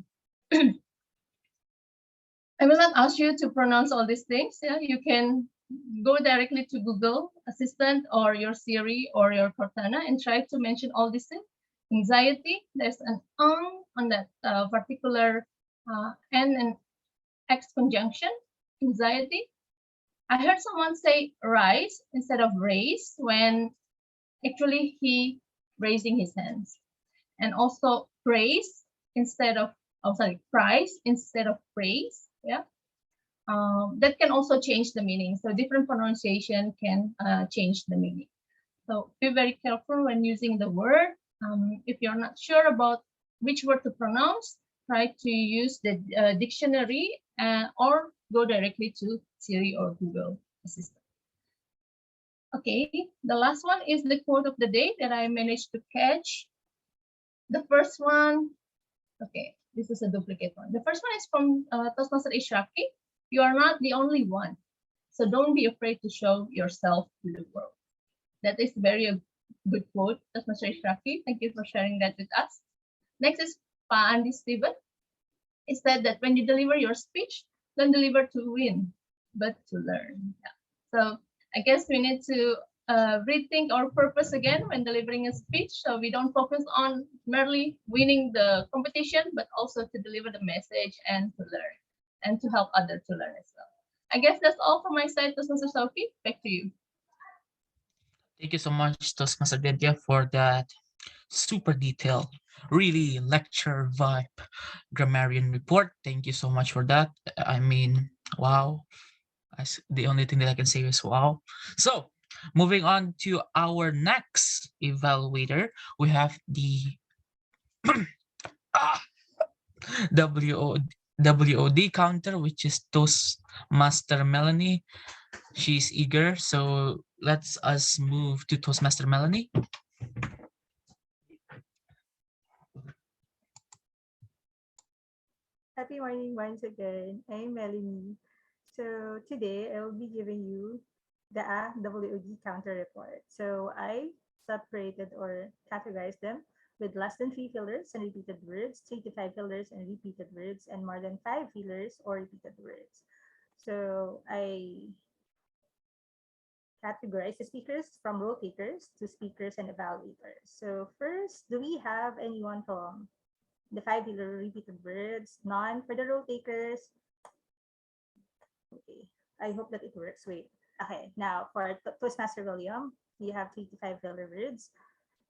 S2: I will not ask you to pronounce all these things. Yeah, you can go directly to Google Assistant or your Siri or your Cortana and try to mention all these things. Anxiety, there's an on that particular N and X conjunction, anxiety. I heard someone say rise instead of raise when actually he raising his hands. And also praise instead of, price instead of praise. Yeah. That can also change the meaning. So different pronunciation can change the meaning. So be very careful when using the word. If you're not sure about which word to pronounce, try to use the dictionary or go directly to Siri or Google Assistant. Okay, the last one is the quote of the day that I managed to catch. The first one, okay, this is a duplicate one. The first one is from Toastmaster Isyraqi. You are not the only one. So don't be afraid to show yourself to the world. That is very good quote, Toastmaster Isyraqi. Thank you for sharing that with us. Next is Andy Steven. He said that when you deliver your speech, don't deliver to win, but to learn. Yeah. So I guess we need to rethink our purpose again when delivering a speech. So we don't focus on merely winning the competition, but also to deliver the message and to learn and to help others to learn as well. I guess that's all from my side, Toastmaster Sophie. Back to you.
S1: Thank you so much, Toastmaster Dentia, for that super detailed really lecture vibe grammarian report. Thank you so much for that. I mean, wow. The only thing that I can say is wow. So, moving on to our next evaluator, we have the ah, WOD counter, which is Toastmaster Melanie. She's eager, so let's us move to Toastmaster Melanie.
S4: Happy morning once again. I'm Melanie. So today I will be giving you the WOD counter report. So I separated or categorized them with less than 3 fillers and repeated words, 3 to 5 fillers and repeated words, and more than 5 fillers or repeated words. So I categorize the speakers from role takers to speakers and evaluators. So first, do we have anyone from the 5 filler repeated words? None for the role takers. Okay, I hope that it works. Wait. Okay, now for Toastmaster William, you have 3 to 5 filler words.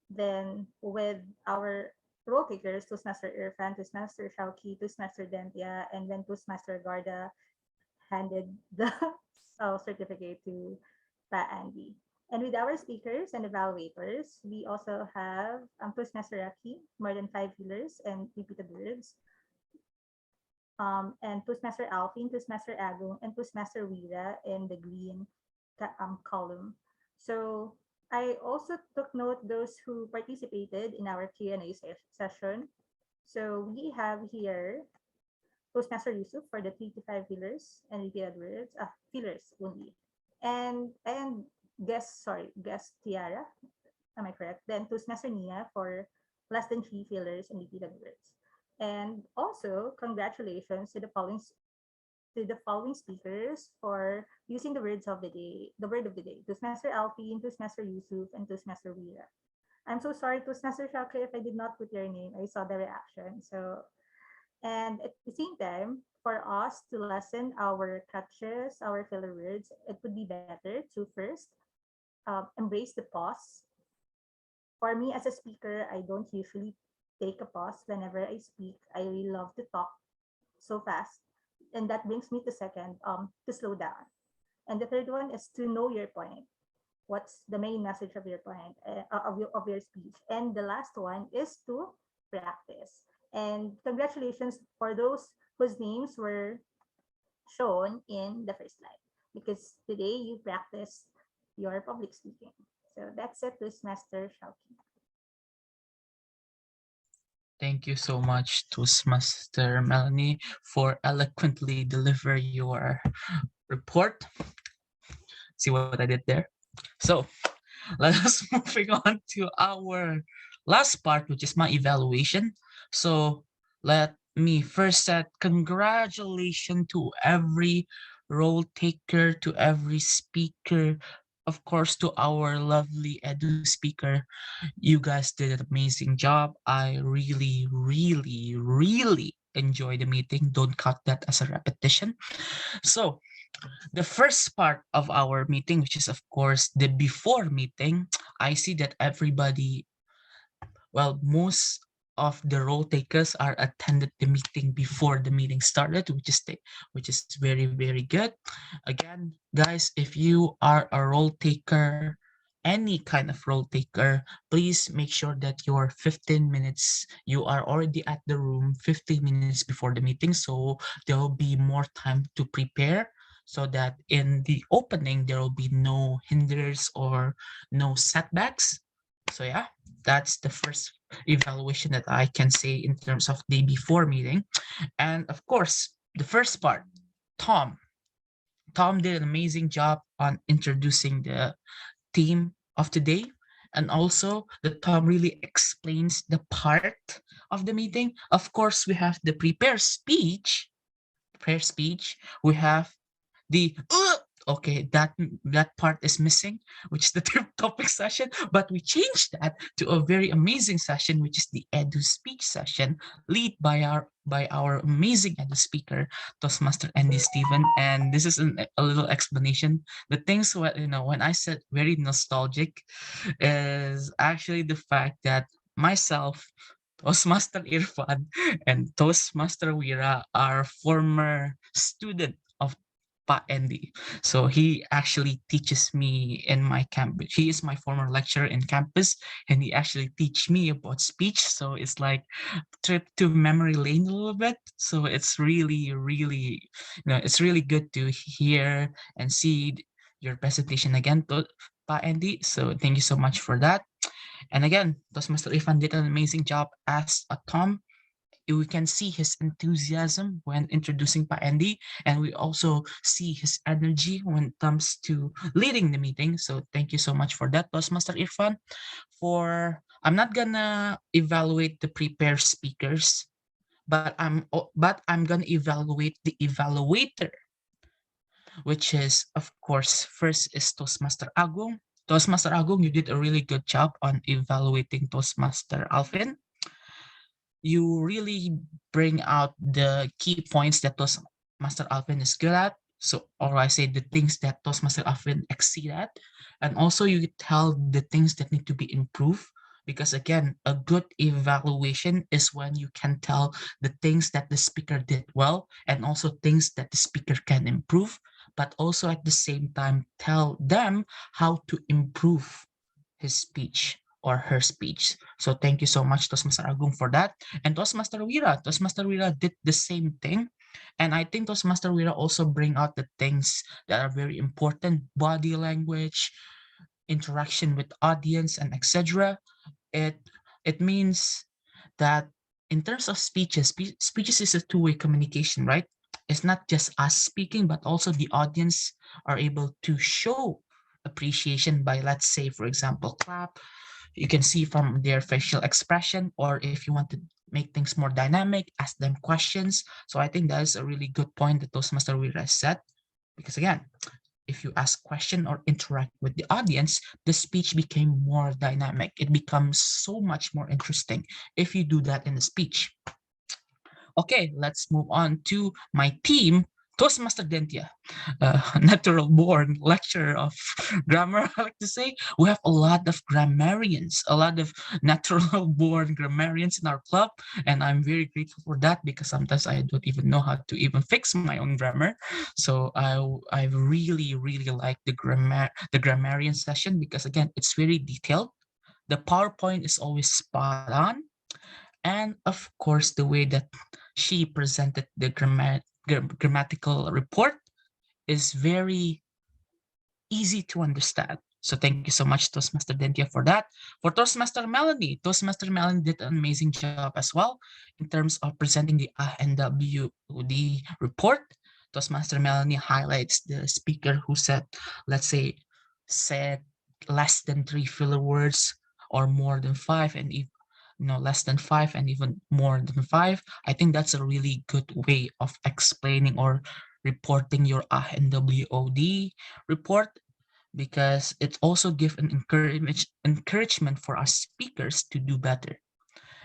S4: Then with our role takers, Toastmaster Irfan, Toastmaster Shauki, Toastmaster Dentia, and then Toastmaster Garda handed the certificate to Pa Andy. And with our speakers and evaluators, we also have Toastmaster Raki, more than 5 fillers and repeated words. And Toastmaster Alfin, Toastmaster Agong, and Toastmaster Wira in the green column. So I also took note those who participated in our Q&A session. So we have here Toastmaster Yusuf for the 3 to 5 fillers and repeated words, fillers only. And guest Tiara, am I correct? Then Toastmaster Nia for less than 3 fillers and repeated words. And also, congratulations to the following speakers for using the word of the day. Toastmaster Alfin, Toastmaster Yusuf, and Toastmaster Wira. I'm so sorry, Toastmaster Shakri, if I did not put your name. I saw the reaction. So, and at the same time, for us to lessen our catches, our filler words, it would be better to first embrace the pause. For me as a speaker, I don't usually take a pause whenever I speak. I really love to talk so fast. And that brings me to second, to slow down. And the third one is to know your point. What's the main message of your point, of your speech? And the last one is to practice. And congratulations for those whose names were shown in the first slide, because today you practice your public speaking. So that's it, Toastmaster Shauki.
S1: Thank you so much, Toastmaster Melanie, for eloquently deliver your report. See what I did there? So let us moving on to our last part, which is my evaluation. So let me first set congratulations to every role taker, to every speaker, of course, to our lovely Edu speaker. You guys did an amazing job. I really, really, really enjoyed the meeting. Don't cut that as a repetition. So the first part of our meeting, which is of course the before meeting, I see that everybody, well, most of the role takers are attended the meeting before the meeting started, which is very, very good. Again, guys, if you are a role taker, any kind of role taker, please make sure that you're 15 minutes, you are already at the room 15 minutes before the meeting, so there will be more time to prepare, so that in the opening there will be no hinders or no setbacks. So yeah, that's the first evaluation that I can say in terms of the before meeting. And of course, the first part, Tom did an amazing job on introducing the theme of today. And also the Tom really explains the part of the meeting. Of course, we have the prayer speech. We have the okay, that part is missing, which is the topic session, but we changed that to a very amazing session, which is the Edu speech session, lead by our amazing Edu speaker, Toastmaster Andy Steven. And this is a little explanation. The things when I said very nostalgic is actually the fact that myself Toastmaster Irfan and Toastmaster Wira are former student of Pa Andy. So he actually teaches me in my campus. He is my former lecturer in campus, and he actually teach me about speech. So it's like trip to memory lane a little bit. So it's really, really, it's really good to hear and see your presentation again, Pa Andy. So thank you so much for that. And again, Toastmaster Irfan did an amazing job as a Tom. We can see his enthusiasm when introducing Pa Andy, and we also see his energy when it comes to leading the meeting. So thank you so much for that, Toastmaster Irfan. I'm not gonna evaluate the prepared speakers, but I'm gonna evaluate the evaluator, which is, of course, first is Toastmaster Agung. Toastmaster Agung, you did a really good job on evaluating Toastmaster Alfin. You really bring out the key points that Toastmaster Alfin is good at. So, or I say the things that Toastmaster Alfin exceed at. And also you tell the things that need to be improved. Because again, a good evaluation is when you can tell the things that the speaker did well and also things that the speaker can improve, but also at the same time tell them how to improve his speech or her speech. So thank you so much, Toastmaster Agung, for that. And Toastmaster Wira did the same thing. And I think Toastmaster Wira also bring out the things that are very important: body language, interaction with audience, and etc. It means that in terms of speeches, speeches is a two-way communication, right? It's not just us speaking, but also the audience are able to show appreciation by, let's say, for example, clap. You can see from their facial expression, or if you want to make things more dynamic, ask them questions. So I think that is a really good point that Toastmaster Wira said, because again, if you ask question or interact with the audience, the speech became more dynamic. It becomes so much more interesting if you do that in the speech. Okay, let's move on to my team, Toastmaster Dentia, natural born lecturer of grammar. I like to say we have a lot of grammarians, a lot of natural born grammarians in our club, and I'm very grateful for that because sometimes I don't even know how to even fix my own grammar. So I really like the grammarian session because again it's very detailed. The PowerPoint is always spot on, and of course the way that she presented the grammatical report is very easy to understand. So thank you so much, Toastmaster Dentia, for that. For Toastmaster Melanie did an amazing job as well in terms of presenting the NWD report. Toastmaster Melanie highlights the speaker who said, let's say, said less than 3 filler words or more than 5, and less than 5 and even more than 5. I think that's a really good way of explaining or reporting your NWOD report, because it also gives an encouragement for us speakers to do better.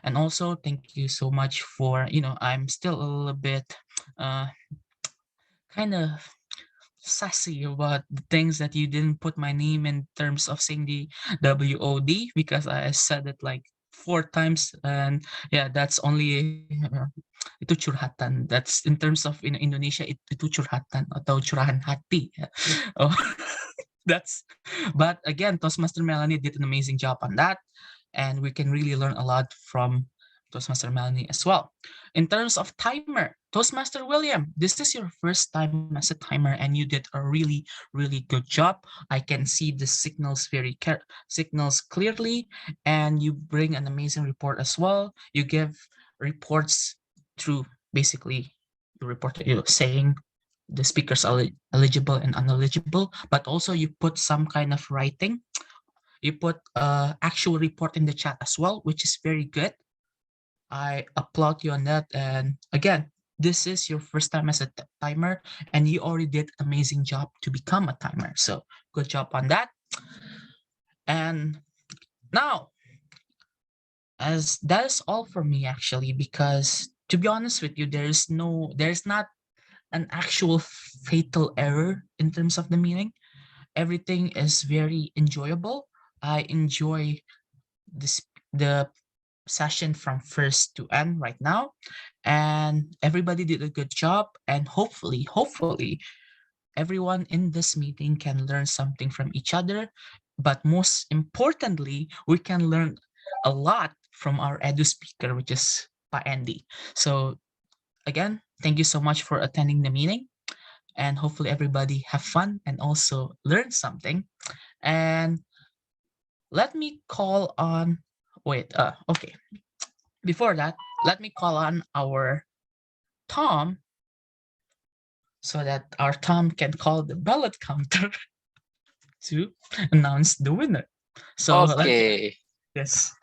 S1: And also thank you so much for, I'm still a little bit kind of sassy about the things that you didn't put my name in terms of saying the WOD, because I said it like 4 times, and yeah, that's only itu curhatan. That's in terms of in Indonesia, itu curhatan atau curahan hati. Oh, but again, Toastmaster Melanie did an amazing job on that, and we can really learn a lot from Toastmaster Melanie as well. In terms of timer, Toastmaster William, this is your first time as a timer, and you did a really good job. I can see the signals signals clearly, and you bring an amazing report as well. You give reports through basically the report that you're saying the speakers are eligible and uneligible, but also you put some kind of writing. You put actual report in the chat as well, which is very good. I applaud you on that. And again, this is your first time as a timer, and you already did an amazing job to become a timer. So good job on that. And now, as that is all for me actually, because to be honest with you, there's not an actual fatal error in terms of the meeting. Everything is very enjoyable. I enjoy the session from first to end right now, and everybody did a good job, and hopefully everyone in this meeting can learn something from each other, but most importantly, we can learn a lot from our edu speaker, which is Pa Andy. So again, thank you so much for attending the meeting, and hopefully everybody have fun and also learn something. And let me call on, okay. Before that, let me call on our Tom so that our Tom can call the ballot counter to announce the winner. So
S3: Okay.
S1: Yes.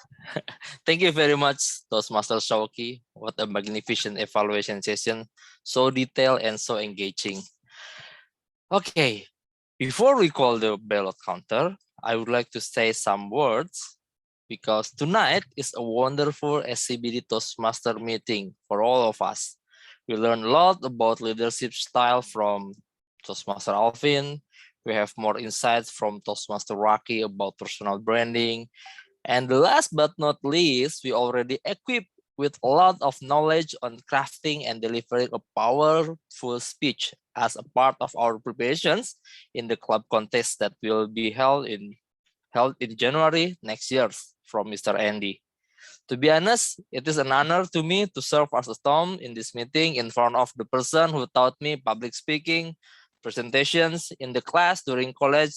S3: Thank you very much, Toastmaster Shawki. What a magnificent evaluation session. So detailed and so engaging. Okay, before we call the ballot counter, I would like to say some words because tonight is a wonderful SCBD Toastmaster meeting for all of us. We learned a lot about leadership style from Toastmaster Alfin. We have more insights from Toastmaster Isyraqi about personal branding. And last but not least, we already equipped with a lot of knowledge on crafting and delivering a powerful speech as a part of our preparations in the club contest that will be held in January next year from Mr. Andy. To be honest, it is an honor to me to serve as a Tom in this meeting in front of the person who taught me public speaking, presentations in the class during college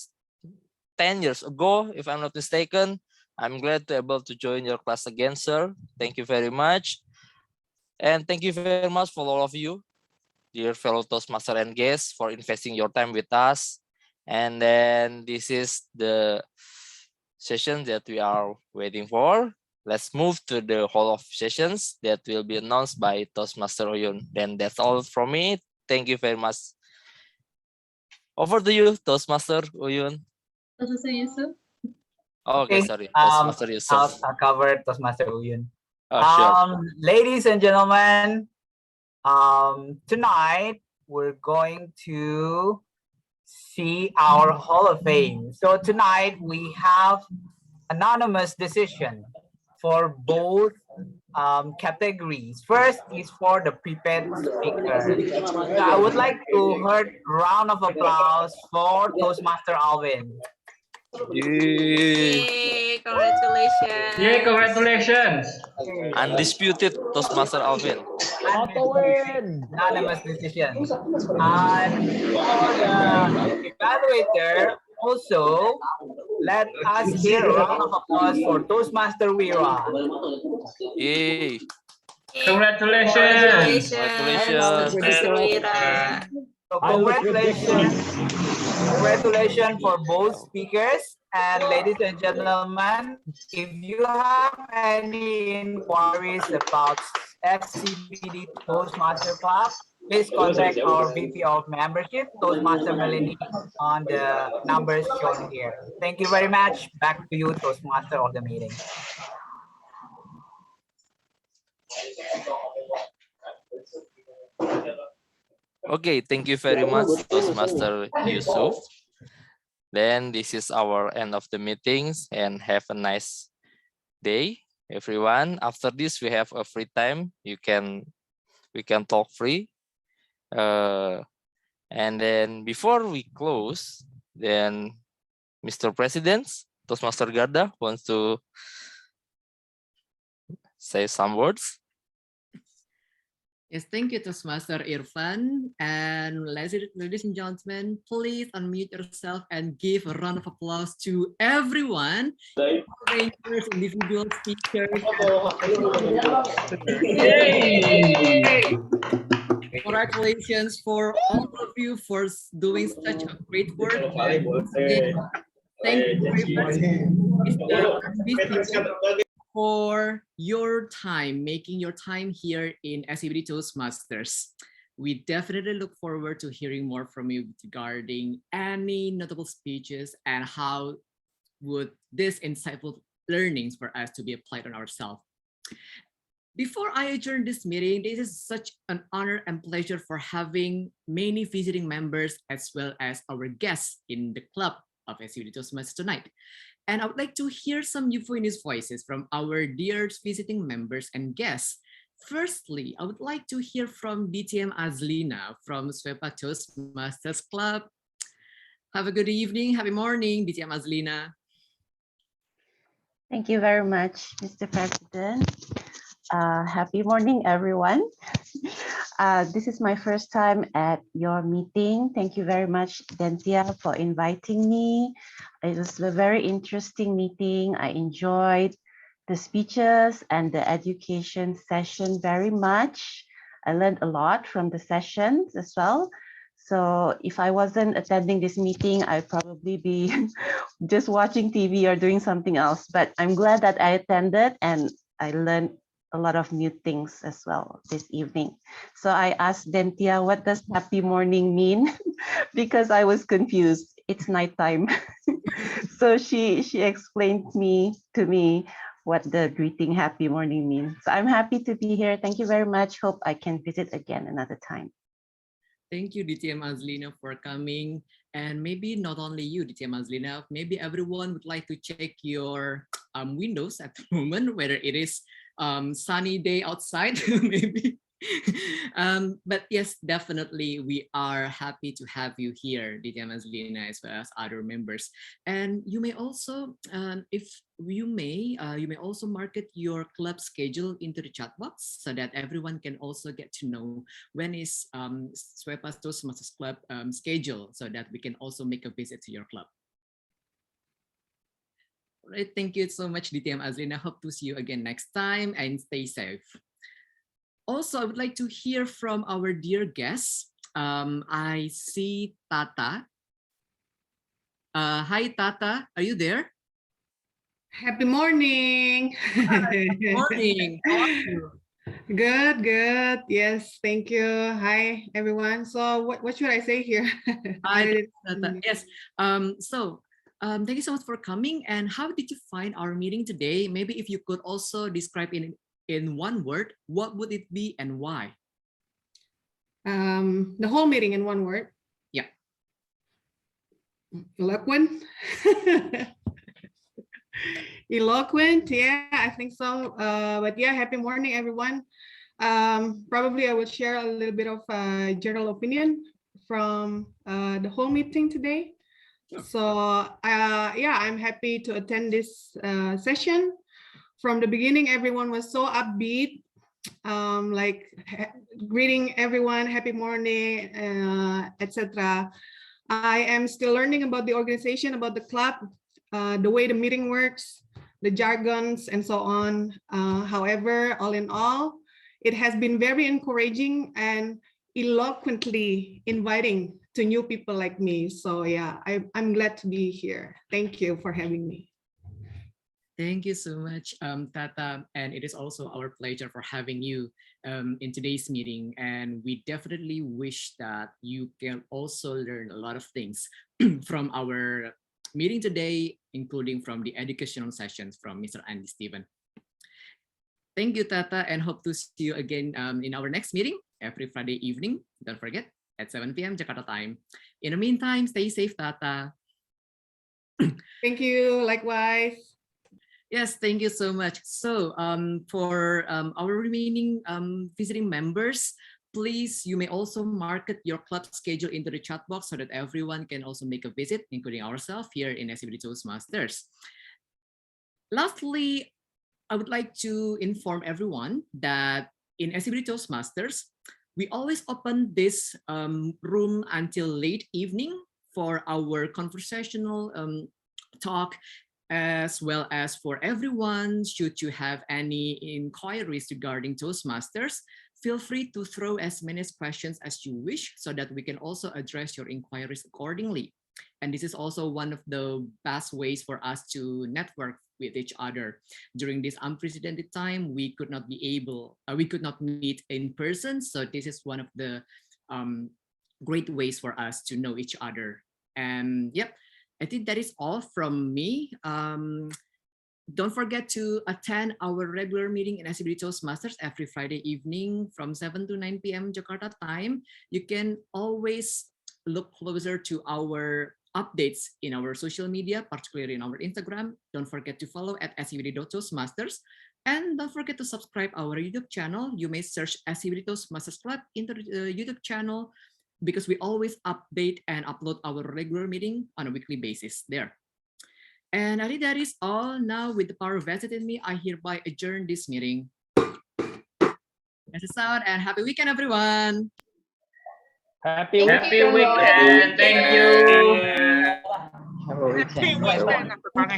S3: 10 years ago, if I'm not mistaken. I'm glad to be able to join your class again, sir. Thank you very much. And thank you very much for all of you, dear fellow Toastmaster and guests, for investing your time with us. And then this is the session that we are waiting for. Let's move to the hall of sessions that will be announced by Toastmaster Oyun. Then that's all from me. Thank you very much. Over to you, Toastmaster Oyun.
S2: Toastmaster Yusuf.
S3: Okay, sorry, Toastmaster Yusuf.
S6: I'll cover Toastmaster Uyun.
S3: Oh, sure.
S6: Ladies and gentlemen, tonight we're going to see our Hall of Fame. So tonight we have anonymous decision for both categories. First is for the prepared speaker. So I would like to hear round of applause for Toastmaster Alvin.
S12: Yay, congratulations.
S7: Yay, congratulations.
S3: Undisputed Toastmaster Alvin.
S6: Anonymous decision. And for the evaluator, also, let us hear a round of applause for Toastmaster Wira.
S3: Yay.
S7: Congratulations.
S3: Congratulations.
S12: Mr. Wira.
S6: So congratulations for both speakers. And ladies and gentlemen, if you have any inquiries about SCBD Toastmaster Club, please contact our VP of Membership, Toastmaster Melanie, on the numbers shown here. Thank you very much. Back to you, Toastmaster of the meeting.
S3: Okay, thank you very much, Toastmaster Yusuf. Then this is our end of the meetings, and have a nice day, everyone. After this, we have a free time. We can talk free. And then before we close, then Mr. President, Toastmaster Garda wants to say some words.
S16: Yes, thank you, Toastmaster Irfan. And ladies and gentlemen, please unmute yourself and give a round of applause to everyone, rangers, individual speakers. Yay! Congratulations for all of you for doing such a great work. Thank you very much, Mr. for your time, making your time here in SCBD Toastmasters. We definitely look forward to hearing more from you regarding any notable speeches and how would this insightful learnings for us to be applied on ourselves. Before I adjourn this meeting, this is such an honor and pleasure for having many visiting members as well as our guests in the club of SCBD Toastmasters tonight. And I would like to hear some euphonious voices from our dear visiting members and guests. Firstly, I would like to hear from DTM Azlina from SCBD Toastmasters Club. Have a good evening, happy morning, DTM Azlina.
S17: Thank you very much, Mr. President. Happy morning, everyone. This is my first time at your meeting. Thank you very much, Dentia, for inviting me. It was a very interesting meeting. I enjoyed the speeches and the education session very much. I learned a lot from the sessions as well. So if I wasn't attending this meeting, I'd probably be just watching TV or doing something else. But I'm glad that I attended and I learned a lot of new things as well this evening. So I asked Dentia, what does happy morning mean? Because I was confused. It's nighttime. So she explained to me what the greeting happy morning means. So I'm happy to be here. Thank you very much. Hope I can visit again another time.
S16: Thank you, DTM Azlina, for coming. And maybe not only you, DTM Azlina, maybe everyone would like to check your windows at the moment, whether it is sunny day outside, maybe. But yes, definitely, we are happy to have you here, DTM Azlina, as well as other members. And you may also, if you may also market your club schedule into the chat box so that everyone can also get to know when is SCBD Toastmasters Club schedule, so that we can also make a visit to your club. All right, thank you so much, DTM Azlina. Hope to see you again next time and stay safe. Also, I would like to hear from our dear guests. I see Tata. Hi, Tata. Are you there?
S18: Happy morning.
S16: Good morning. How are you?
S18: Good, good. Yes, thank you. Hi, everyone. So what should I say here?
S16: Hi, Tata. Yes. Thank you so much for coming. And how did you find our meeting today? Maybe if you could also describe in one word, what would it be and why?
S18: The whole meeting in one word.
S16: Yeah.
S18: Eloquent. Eloquent. Yeah, I think so. But yeah, happy morning, everyone. Probably I will share a little bit of general opinion from the whole meeting today. So yeah, I'm happy to attend this session. From the beginning, everyone was so upbeat, like greeting everyone, happy morning, etc. I am still learning about the organization, about the club, the way the meeting works, the jargons, and so on. However, all in all, it has been very encouraging and eloquently inviting to new people like me. So yeah, I'm glad to be here. Thank you for having me.
S16: Thank you so much, Tata. And it is also our pleasure for having you in today's meeting. And we definitely wish that you can also learn a lot of things from our meeting today, including from the educational sessions from Mr. Andy Steven. Thank you, Tata, and hope to see you again in our next meeting every Friday evening. Don't forget, at 7 p.m. Jakarta time. In the meantime, stay safe, Tata.
S18: Thank you, likewise.
S16: Yes, thank you so much. So for our remaining visiting members, please, you may also market your club schedule into the chat box so that everyone can also make a visit, including ourselves here in SCBD Toastmasters. Lastly, I would like to inform everyone that in SCBD Toastmasters, we always open this room until late evening for our conversational talk, as well as for everyone, should you have any inquiries regarding Toastmasters, feel free to throw as many questions as you wish so that we can also address your inquiries accordingly. And this is also one of the best ways for us to network with each other. During this unprecedented time, we could not meet in person. So this is one of the great ways for us to know each other. And yep, I think that is all from me. Don't forget to attend our regular meeting in SCBD Toastmasters every Friday evening from 7 to 9 p.m. Jakarta time. You can always look closer to our updates in our social media, particularly in our Instagram. Don't forget to follow at scbd.toastmasters. And don't forget to subscribe our YouTube channel. You may search SCBD Toastmasters Club into the YouTube channel because we always update and upload our regular meeting on a weekly basis there. And I think that is all. Now, with the power vested in me, I hereby adjourn this meeting. That's a sound, and happy weekend, everyone.
S7: Happy weekend. Thank you.
S6: Have a weekend.
S12: Happy weekend, everybody.